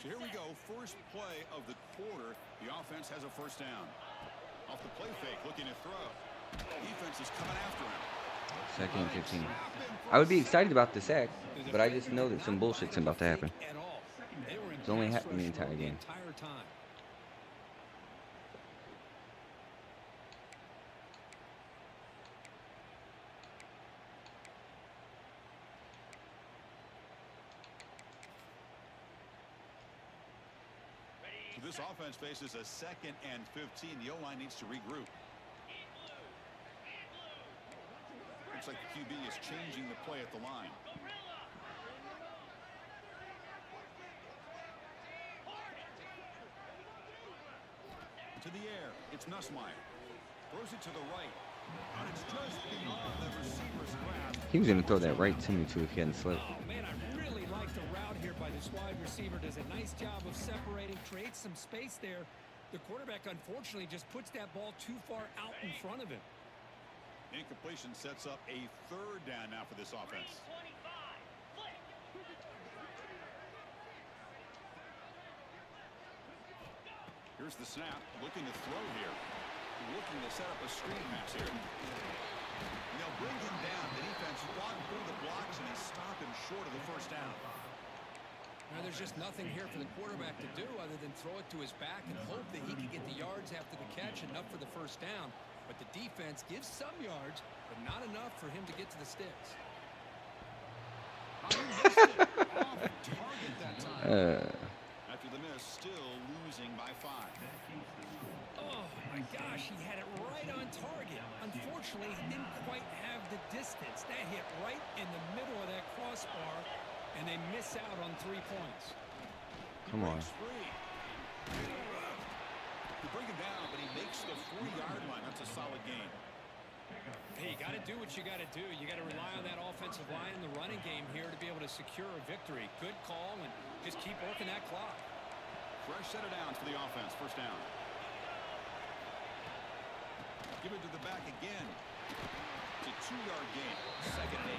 Speaker 2: So here we go, first play of the quarter. The offense has a first down. Off the play fake, looking to throw. Defense is coming after him.
Speaker 1: 2nd and 15. I would be excited about the sack, but I just know that some bullshit's about to happen. It's only happened the entire game.
Speaker 2: This offense faces a 2nd and 15. The O-line needs to regroup. Looks like the QB is changing the play at the line. To the air, it's Nussmeier. Throws it to the right. And it's just beyond the receiver's grasp.
Speaker 1: He was going to throw that right to me, too, if he hadn't slipped.
Speaker 3: Oh, man, I really like the route here by this wide receiver. Does a nice job of separating, creates some space there. The quarterback, unfortunately, just puts that ball too far out in front of him.
Speaker 2: Incompletion sets up a 3rd down now for this offense. Here's the snap, looking to throw here. Looking to set up a screen pass here. And they'll bring him down. The defense fought through the blocks, and they stop him short of the first down.
Speaker 3: Now, there's just nothing here for the quarterback to do other than throw it to his back and hope that he can get the yards after the catch, enough for the first down. But the defense gives some yards, but not enough for him to get to the sticks.
Speaker 2: Off target that time. After the miss, still losing by 5.
Speaker 3: Oh, my gosh, he had it right on target. Unfortunately, he didn't quite have the distance. That hit right in the middle of that crossbar, and they miss out on 3 points.
Speaker 1: Come on.
Speaker 2: You bring him down, but he makes the 4-yard line. That's a solid gain.
Speaker 3: Hey, you got to do what you got to do. You got to rely on that offensive line in the running game here to be able to secure a victory. Good call, and just keep working that clock.
Speaker 2: Fresh set of downs for the offense. First down. Give it to the back again. It's a 2-yard gain. 2nd and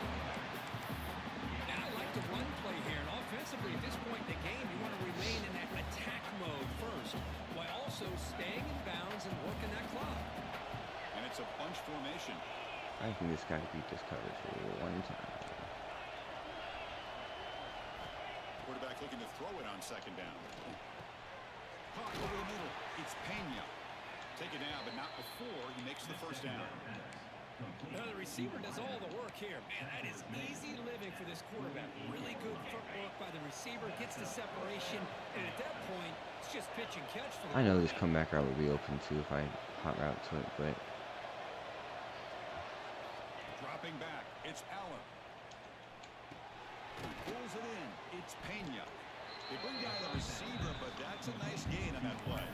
Speaker 2: 8.
Speaker 3: And I like the run play here. And offensively, at this point in the game, you want to remain in that attack mode first, while also staying in bounds and working that clock.
Speaker 2: And it's a bunch formation.
Speaker 1: I think this guy beat this coverage for one time.
Speaker 2: Quarterback looking to throw it on 2nd down. Caught over the middle. It's Pena. Take it down, but not before he makes the first down.
Speaker 3: The receiver does all the work here. Man, that is easy living for this quarterback. Really good footwork by the receiver. Gets the separation. And at that point, it's just pitch and catch for the
Speaker 1: I know this comeback route would be open too if I hot route to it, but
Speaker 2: Dropping back, it's Allen. Pulls it in. It's Pena. They bring down the receiver, but that's a nice gain on that play.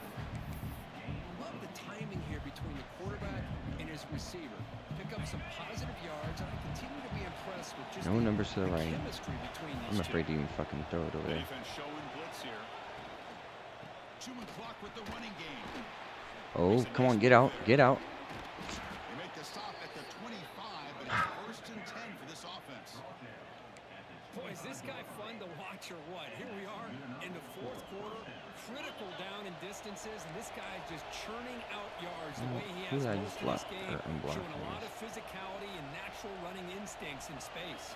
Speaker 3: Love the timing here between the quarterback and his receiver. Pick up some positive yards, and I continue to be impressed with just
Speaker 1: no numbers to the right.
Speaker 3: chemistry between
Speaker 1: I'm
Speaker 3: these
Speaker 1: afraid
Speaker 3: two.
Speaker 1: to even fucking throw it over there.
Speaker 2: Defense showing blitz here. Chewing clock with the running game.
Speaker 1: Oh, come on, get out, get out.
Speaker 2: They make the stop at the 25, but it's first and 10 for this offense.
Speaker 3: Boy, is this guy fun to watch or what? Here we are in the fourth quarter, critical down in distances, and this guy is just churning out yards the way he
Speaker 1: Who
Speaker 3: has
Speaker 1: did I
Speaker 3: most
Speaker 1: just
Speaker 3: of this
Speaker 1: block
Speaker 3: game,
Speaker 1: or unblock?
Speaker 3: showing a lot of physicality and natural running instincts in space.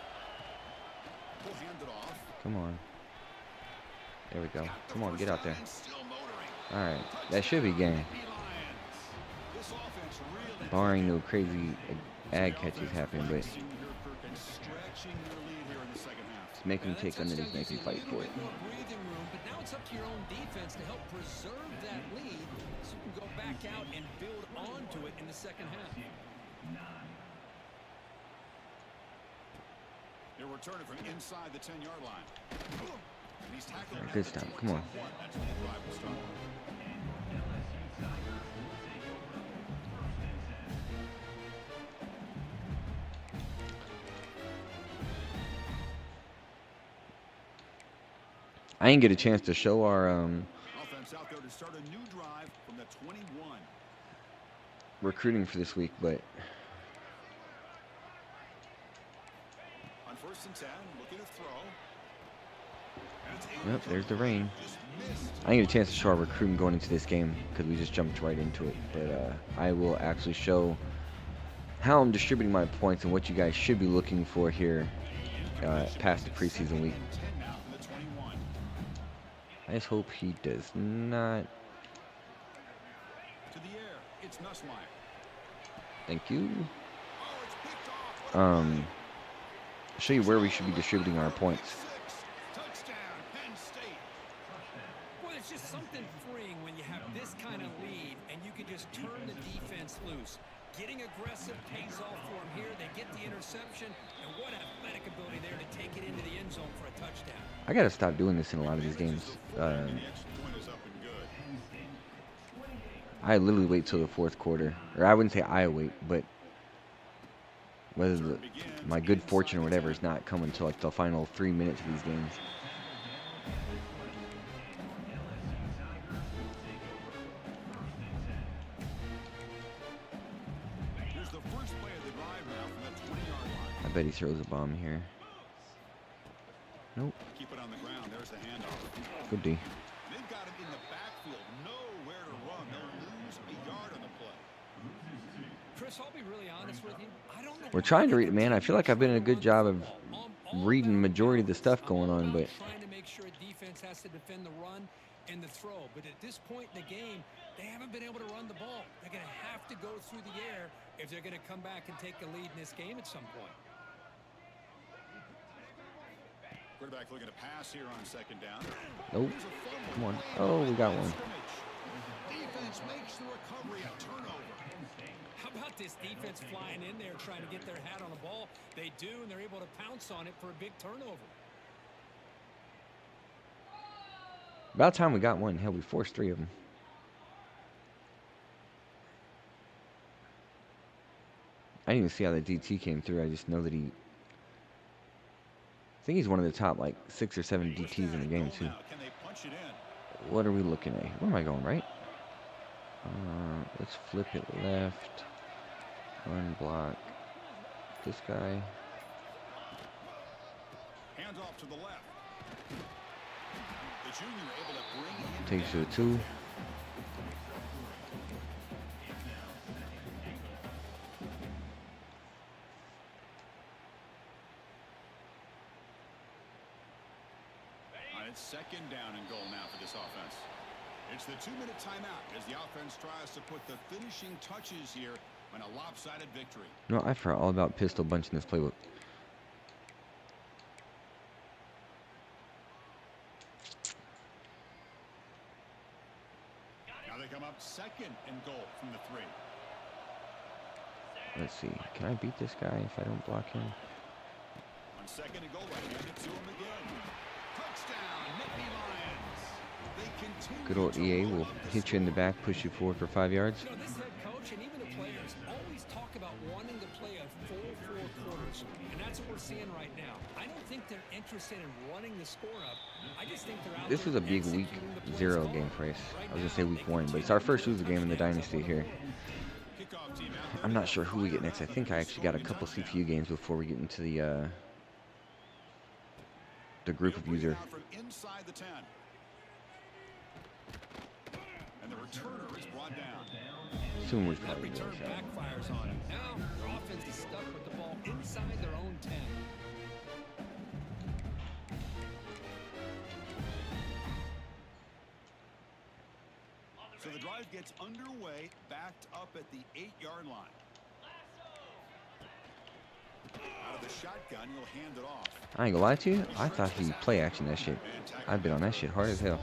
Speaker 2: We'll hand it off.
Speaker 1: Come on. There we go. Come on, get out there.
Speaker 2: Still motoring.
Speaker 1: All right, that should be game.
Speaker 2: Nittany Lions. This offense really
Speaker 1: Barring no crazy ag catches happen, but
Speaker 2: stretching their lead here in the second half.
Speaker 1: just make them take underneath, make them fight for it.
Speaker 3: More breathing room, but now it's up to your own defense to help preserve that lead so you can go back out and build onto it in the second half.
Speaker 2: They're returning from inside the 10-yard line. And he's tackled at
Speaker 1: Good
Speaker 2: the
Speaker 1: stop. Come on.
Speaker 2: 21. That's when the drive will start.
Speaker 1: I didn't get a chance to show our
Speaker 2: Offense out there to start a new drive from the 21.
Speaker 1: recruiting for this week, but
Speaker 2: On first and 10, looking to throw.
Speaker 1: yep, there's the rain.
Speaker 2: Just missed.
Speaker 1: I didn't get a chance to show our recruiting going into this game because we just jumped right into it. But I will actually show how I'm distributing my points and what you guys should be looking for here past the preseason week.
Speaker 2: 10 now from the 21.
Speaker 1: I just hope he does not.
Speaker 2: To the air, it's Nussmeier.
Speaker 1: Thank you.
Speaker 2: Oh, it's picked off.
Speaker 1: Show you where we should be distributing our points.
Speaker 2: 6. Touchdown, Penn State.
Speaker 3: Well, it's just something freeing when you have this kind of lead and you can just turn the defense loose. Getting aggressive pays off for them here. They get the interception, and what athletic ability there to take it into the end zone for a touchdown.
Speaker 1: I gotta stop doing this in a lot of these games.
Speaker 2: The extra point is up and good.
Speaker 1: I literally wait till the fourth quarter, or I wouldn't say I wait, but whether my good fortune or whatever is not coming until like the final 3 minutes of these games.
Speaker 2: Here's the first play of the drive now from the 20-yard line.
Speaker 1: I bet he throws a bomb here. Nope.
Speaker 2: Keep it on the ground. There's the handoff.
Speaker 1: Good D.
Speaker 2: They've got him in the backfield. Nowhere to run. They'll lose a yard on the play.
Speaker 3: Chris, I'll be really honest with you. I don't know.
Speaker 1: We're trying to read, man. I feel like I've been doing a good job of reading the majority of the stuff going on, but
Speaker 3: trying to make sure defense has to defend the run and the throw. But at this point in the game, they haven't been able to run the ball. They're going to have to go through the air if they're going to come back and take a lead in this game at some point.
Speaker 2: Quarterback looking to pass here on second down.
Speaker 1: nope.
Speaker 2: There's a fumble.
Speaker 1: Come on. Oh, we got one.
Speaker 2: Defense makes the recovery, a turnover.
Speaker 3: How about this defense flying in there trying to get their hat on the ball? They do, and they're able to pounce on it for a big turnover.
Speaker 1: About time we got one. Hell, we forced 3 of them. I didn't even see how the DT came through. I just know that I think he's one of the top like 6 or 7 DTs in the game too.
Speaker 2: Now, can they punch it in?
Speaker 1: What are we looking at? Where am I going, right? Let's flip it left. Unblock. This guy.
Speaker 2: Hands off to the left. The junior able to bring him
Speaker 1: Takes you
Speaker 2: down.
Speaker 1: to 2.
Speaker 2: It's second down and goal now for this offense. It's the 2-minute timeout as the offense tries to put the finishing touches here and a lopsided victory.
Speaker 1: No, I forgot all about pistol bunch in this playbook.
Speaker 2: Now they come up second and goal from the 3.
Speaker 1: Let's see. Can I beat this guy if I don't block him?
Speaker 2: On second and goal, right hand it to him again. Touchdown, Nittany Lions. They continue
Speaker 1: Good old
Speaker 2: to
Speaker 1: EA
Speaker 2: roll
Speaker 1: will
Speaker 2: out this
Speaker 1: hit you in the back, push you forward for 5 yards.
Speaker 3: You know, this head coach and even the players always talk about wanting to play a full 4 quarters, and that's what we're seeing right now. I don't think they're interested in running the score up. I just think they're out
Speaker 1: This was a big week 0 game for us. I was going to say week 1, but it's our first loser game in the Dynasty here.
Speaker 2: kickoff team out there.
Speaker 1: I'm not sure who we get next. I think I actually got a couple CPU games before we get into the group of user.
Speaker 2: Out from inside the 10. And the returner is brought down.
Speaker 1: Soon we're
Speaker 3: That
Speaker 1: probably
Speaker 3: return
Speaker 1: going to
Speaker 3: backfires on them. Now their offense is stuck with the ball inside their own 10.
Speaker 2: So the drive gets underway, backed up at the 8-yard line. Out of the shotgun, he'll hand it off.
Speaker 1: I ain't gonna lie to you. I thought he play action that shit. I've been on that shit hard as hell.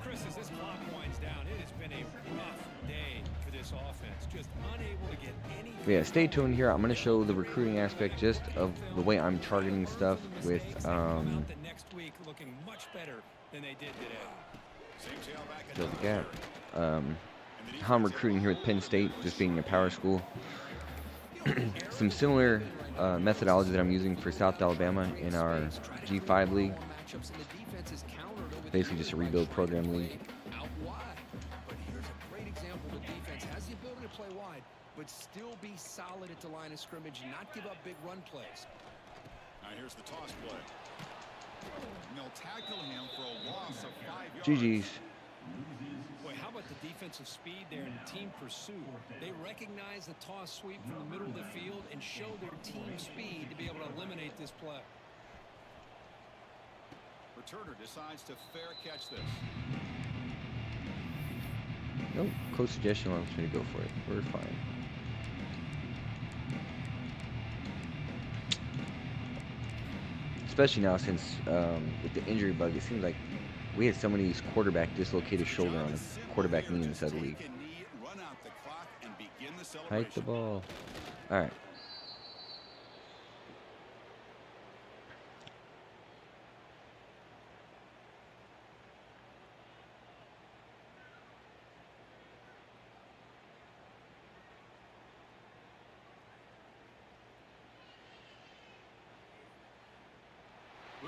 Speaker 3: Chris, as this clock winds down, it has been a rough day for this offense. Just unable to get any.
Speaker 1: But yeah, stay tuned here. I'm gonna show the recruiting aspect just of the way I'm targeting stuff with
Speaker 3: the next week looking much better than they did today.
Speaker 1: fill the gap. How I'm recruiting here with Penn State, just being a power school. Some similar methodology that I'm using for South Alabama in our G5 league. Basically just a rebuild program league.
Speaker 3: Out wide. But here's a great example. The defense has the ability to play wide, but still be solid at the line of scrimmage and not give up big run plays.
Speaker 2: Now here's the toss play. And they'll tackle him for a loss of 5 yards.
Speaker 1: GG's.
Speaker 3: Boy, how about the defensive speed there in team pursuit? They recognize the toss sweep from the middle of the field and show their team speed to be able to eliminate this play.
Speaker 2: Returner decides to fair catch this.
Speaker 1: Nope. Coach suggestion wants me to go for it. We're fine. Especially now since with the injury bug, it seems like we had somebody's quarterback dislocate his shoulder on a quarterback knee inside the league. Hike the ball. All right.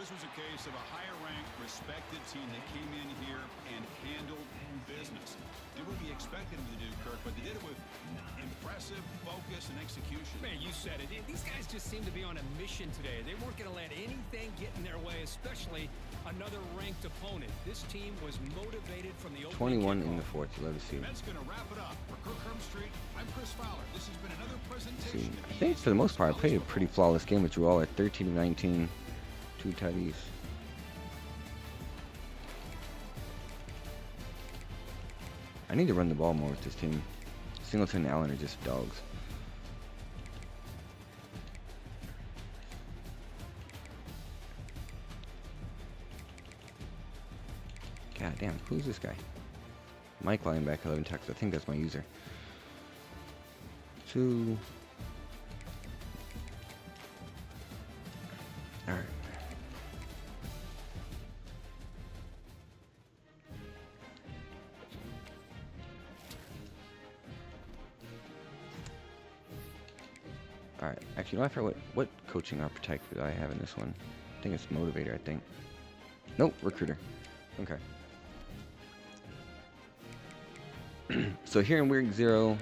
Speaker 2: This was a case of a higher-ranked, respected team that came in here and handled business. Did what we expected them to do, Kirk, but they did it with impressive focus and execution.
Speaker 3: Man, you said it. These guys just seem to be on a mission today. They weren't going to let anything get in their way, especially another ranked opponent. This team was motivated from the opening
Speaker 1: 21 in
Speaker 3: kickoff.
Speaker 1: the fourth. You love to see.
Speaker 2: That's going to wrap it up. For Kirk Street, I'm Chris Fowler. This has been another presentation.
Speaker 1: I think for the most part, I played a pretty flawless game with you all at 13-19. 2 tutties. I need to run the ball more with this team. Singleton and Allen are just dogs. God damn, who's this guy? Mike linebacker, 11 tackles. I think that's my user. 2. All right. All right. Actually, no, I forgot what coaching archetype do I have in this one? I think it's motivator. I think. Nope, recruiter. Okay. So here in Week 0,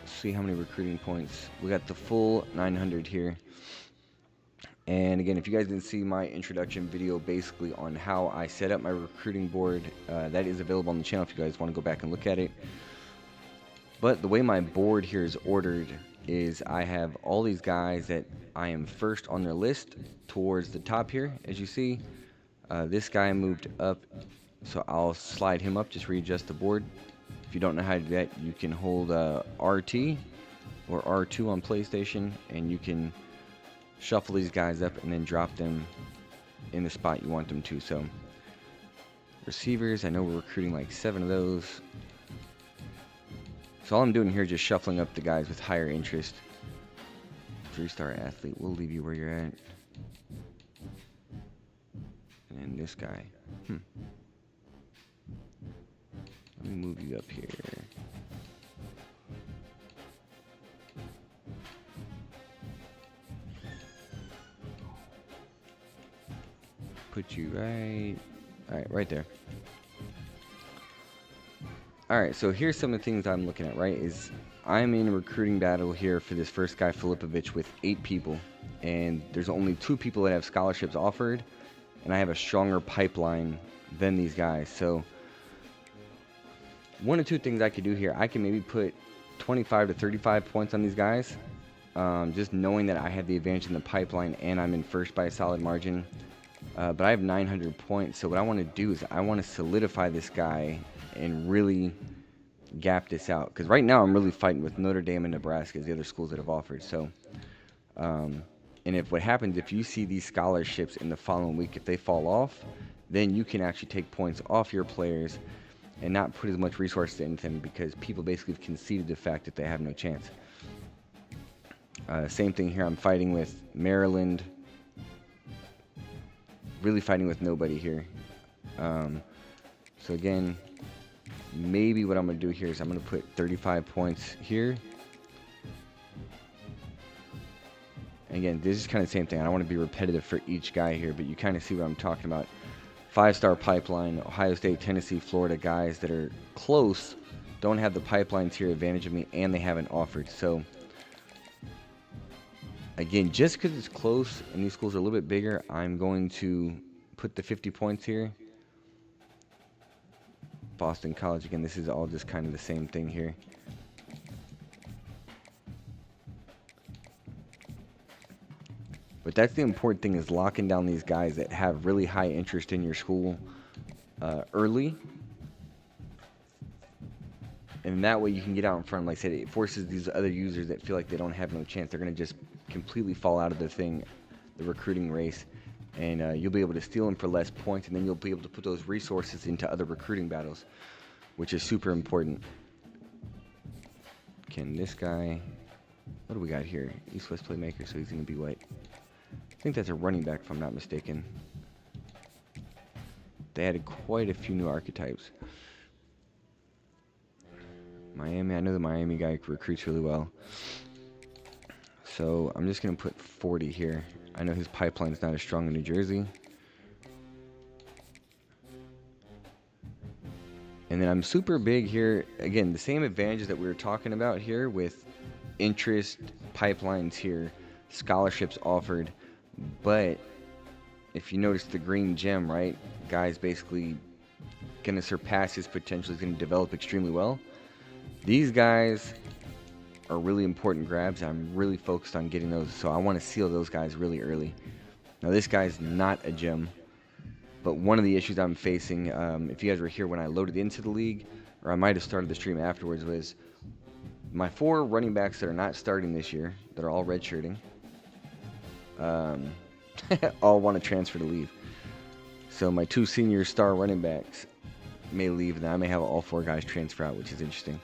Speaker 1: see how many recruiting points we got. The full 900 here. And again, if you guys didn't see my introduction video basically on how I set up my recruiting board, that is available on the channel if you guys want to go back and look at it. But the way my board here is ordered is I have all these guys that I am first on their list towards the top here. As you see, this guy moved up, so I'll slide him up, just readjust the board. If you don't know how to do that, you can hold RT or R2 on PlayStation, and you can shuffle these guys up and then drop them in the spot you want them to. So receivers, I know we're recruiting like 7 of those. So all I'm doing here is just shuffling up the guys with higher interest. 3-star athlete, we'll leave you where you're at. And then this guy. Let me move you up here. Put you right there. Alright, so here's some of the things I'm looking at, right? Is I'm in a recruiting battle here for this first guy, Filipovich, with 8 people. And there's only 2 people that have scholarships offered. And I have a stronger pipeline than these guys. So one of 2 things I could do here. I can maybe put 25 to 35 points on these guys. Just knowing that I have the advantage in the pipeline and I'm in first by a solid margin. But I have 900 points. So what I want to do is I want to solidify this guy and really gap this out. Because right now I'm really fighting with Notre Dame and Nebraska as the other schools that have offered. So, and if what happens, if you see these scholarships in the following week, if they fall off, then you can actually take points off your players and not put as much resources into them because people basically have conceded the fact that they have no chance. Same thing here. I'm fighting with Maryland. Really fighting with nobody here. So again, maybe what I'm going to do here is I'm going to put 35 points here. Again, this is kind of the same thing. I don't want to be repetitive for each guy here, but you kind of see what I'm talking about. 5-star pipeline, Ohio State, Tennessee, Florida guys that are close, don't have the pipelines here advantage of me, and they haven't offered. So, again, just because it's close and these schools are a little bit bigger, I'm going to put the 50 points here. Boston College, again, this is all just kind of the same thing here. But that's the important thing, is locking down these guys that have really high interest in your school early. And that way you can get out in front. Like I said, it forces these other users that feel like they don't have no chance. They're going to just completely fall out of the recruiting race. And you'll be able to steal them for less points. And then you'll be able to put those resources into other recruiting battles, which is super important. Can this guy... What do we got here? East-West playmaker, so he's going to be what? I think that's a running back, if I'm not mistaken. They added quite a few new archetypes. Miami, I know the Miami guy recruits really well. So I'm just going to put 40 here. I know his pipeline's not as strong in New Jersey. And then I'm super big here. Again, the same advantages that we were talking about here with interest, pipelines here, scholarships offered. But if you notice the green gem, right? Guy's basically going to surpass his potential. He's going to develop extremely well. These guys are really important grabs. I'm really focused on getting those. So I want to seal those guys really early. Now, this guy's not a gem. But one of the issues I'm facing, if you guys were here when I loaded into the league, or I might have started the stream afterwards, was my 4 running backs that are not starting this year, that are all redshirting, all want to transfer to leave. So my 2 senior star running backs may leave, and I may have all 4 guys transfer out, which is interesting.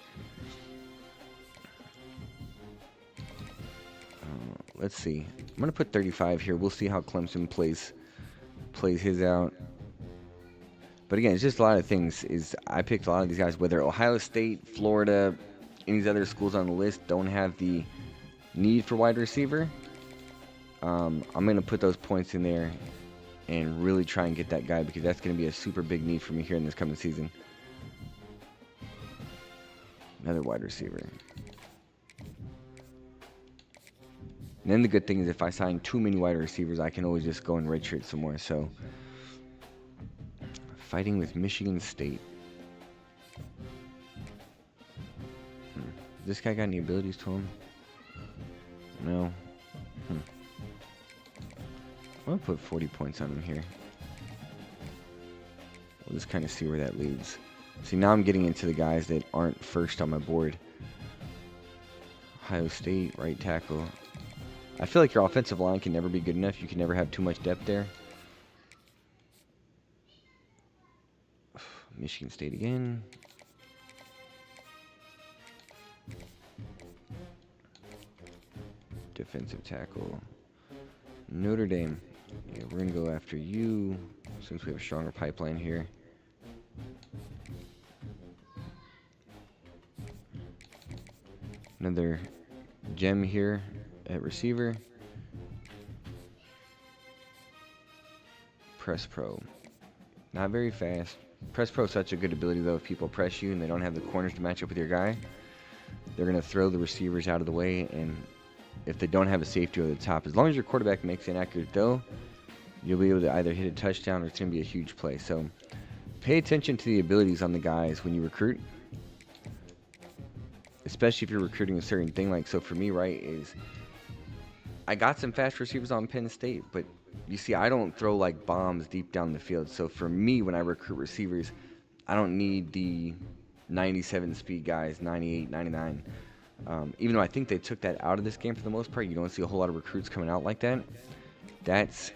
Speaker 1: Let's see. I'm going to put 35 here. We'll see how Clemson plays his out. But again, it's just a lot of things. I picked a lot of these guys, whether Ohio State, Florida, any of these other schools on the list don't have the need for wide receiver. I'm going to put those points in there and really try and get that guy, because that's going to be a super big need for me here in this coming season. Another wide receiver. And then the good thing is, if I sign too many wide receivers, I can always just go and redshirt some more. So, fighting with Michigan State. This guy got any abilities to him? No. I'm going to put 40 points on him here. We'll just kind of see where that leads. See, now I'm getting into the guys that aren't first on my board. Ohio State, right tackle. I feel like your offensive line can never be good enough. You can never have too much depth there. Michigan State again. Defensive tackle. Notre Dame. Yeah, we're going to go after you since we have a stronger pipeline here. Another gem here at receiver. Press Pro. Not very fast. Press Pro is such a good ability, though. If people press you and they don't have the corners to match up with your guy, they're going to throw the receivers out of the way. And if they don't have a safety over the top, as long as your quarterback makes an accurate throw, you'll be able to either hit a touchdown or it's going to be a huge play. So pay attention to the abilities on the guys when you recruit, especially if you're recruiting a certain thing. Like, so for me, right, is I got some fast receivers on Penn State, but you see, I don't throw like bombs deep down the field. So for me, when I recruit receivers, I don't need the 97 speed guys, 98, 99. Even though I think they took that out of this game for the most part, you don't see a whole lot of recruits coming out like that. That's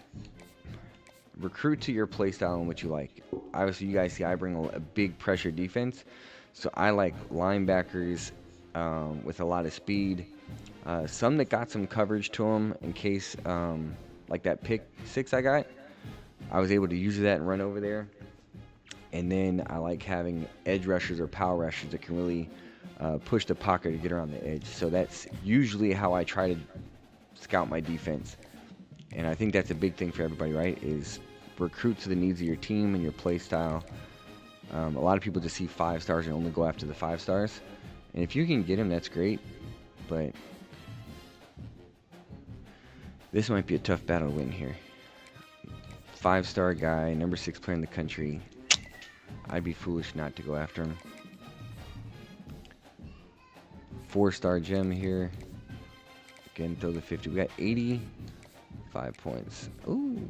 Speaker 1: recruit to your play style and what you like. Obviously, you guys see I bring a big pressure defense, so I like linebackers with a lot of speed. Some that got some coverage to them in case, like that pick 6 I got, I was able to use that and run over there. And then I like having edge rushers or power rushers that can really push the pocket to get around the edge. So that's usually how I try to scout my defense. And I think that's a big thing for everybody, right, is recruit to the needs of your team and your play style. A lot of people just see 5 stars and only go after the 5 stars. And if you can get them, that's great. But this might be a tough battle to win here. 5-star guy, number 6 player in the country. I'd be foolish not to go after him. 4-star gem here. Again, throw the 50. We got 85 points. Ooh.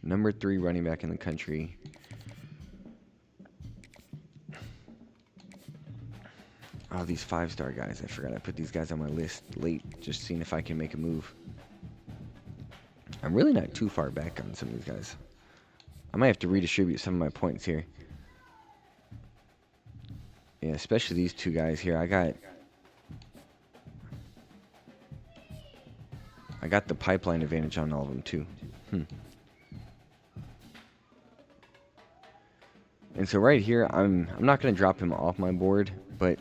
Speaker 1: Number 3 running back in the country. Oh, these 5-star guys. I forgot I put these guys on my list late, just seeing if I can make a move. I'm really not too far back on some of these guys. I might have to redistribute some of my points here. Yeah, especially these 2 guys here. I got the pipeline advantage on all of them too. And so right here, I'm not going to drop him off my board, but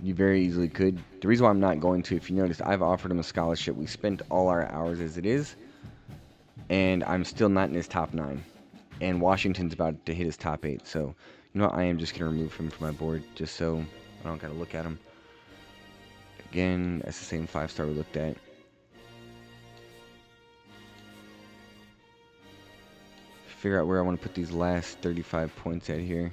Speaker 1: you very easily could. The reason why I'm not going to, if you notice, I've offered him a scholarship. We spent all our hours as it is, and I'm still not in his top 9. And Washington's about to hit his top 8. So, you know what? I am just going to remove him from my board just so I don't got to look at him. Again, that's the same 5-star we looked at. Figure out where I want to put these last 35 points at here.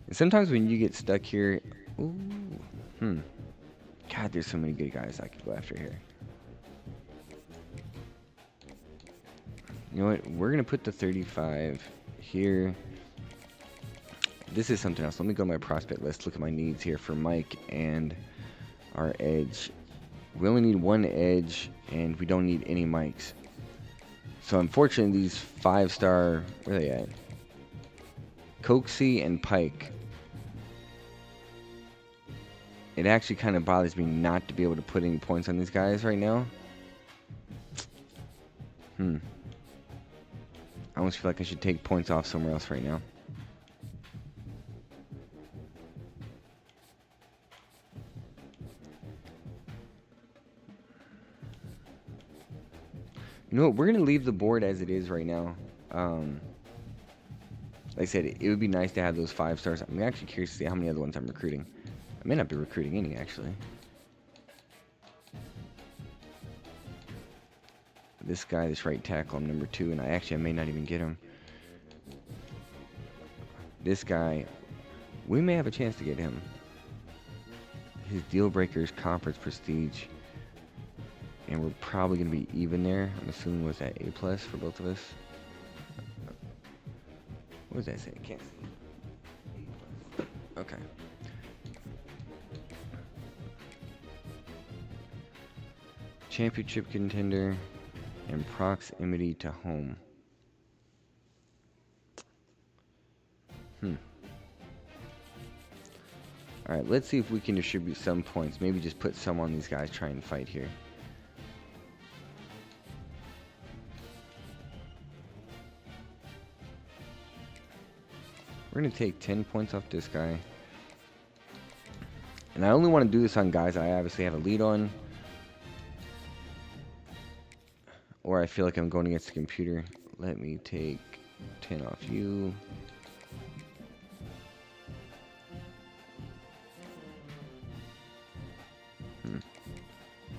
Speaker 1: And sometimes when you get stuck here, God, there's so many good guys I could go after here. You know what? We're going to put the 35 here. This is something else. Let me go to my prospect list, look at my needs here for Mike and our edge. We only need 1 edge, and we don't need any Mikes. So unfortunately, these 5-star, where are they at? Coxie and Pike. It actually kind of bothers me not to be able to put any points on these guys right now. I almost feel like I should take points off somewhere else right now. You know what? We're going to leave the board as it is right now. Like I said, it would be nice to have those 5 stars. I'm actually curious to see how many other ones I'm recruiting. I may not be recruiting any, actually. This guy, this right tackle, I'm number 2, and I may not even get him. This guy, we may have a chance to get him. his deal breaker is conference prestige. And we're probably going to be even there. I'm assuming was that A+ for both of us. What does that say? I can't see. Okay. Championship contender and proximity to home. Alright, let's see if we can distribute some points. Maybe just put some on these guys trying to fight here. We're going to take 10 points off this guy. And I only want to do this on guys I obviously have a lead on. Or I feel like I'm going against the computer. Let me take 10 off you.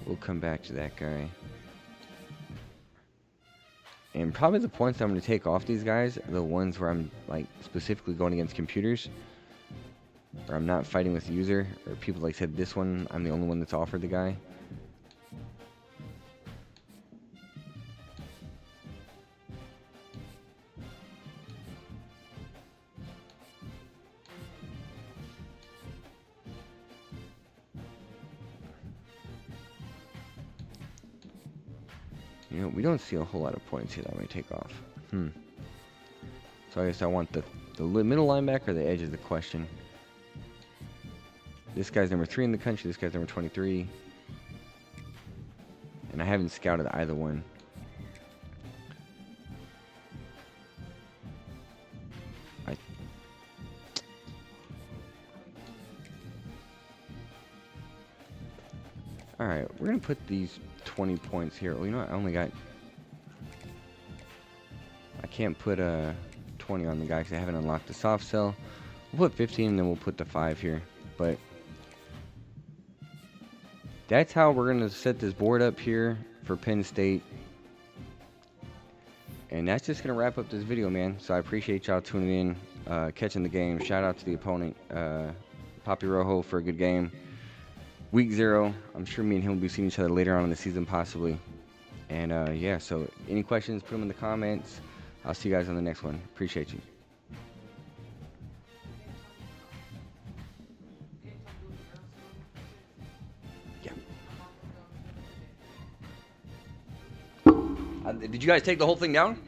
Speaker 1: We'll come back to that guy. And probably the points I'm going to take off these guys are the ones where I'm like specifically going against computers. Or I'm not fighting with the user. Or people like said this one, I'm the only one that's offered the guy. You know, we don't see a whole lot of points here that I might take off. So I guess I want the middle linebacker or the edge is the question. This guy's number 3 in the country. This guy's number 23. And I haven't scouted either one. Alright, we're going to put these 20 points here. Well, you know what? I can't put 20 on the guy because I haven't unlocked the soft sell. We'll put 15 and then we'll put the 5 here. But that's how we're going to set this board up here for Penn State. And that's just going to wrap up this video, man. So I appreciate y'all tuning in, catching the game. Shout out to the opponent, Papi Rojo, for a good game. Week 0, I'm sure me and him will be seeing each other later on in the season, possibly. And yeah, so any questions, put them in the comments. I'll see you guys on the next one. Appreciate you. Yeah. Did you guys take the whole thing down?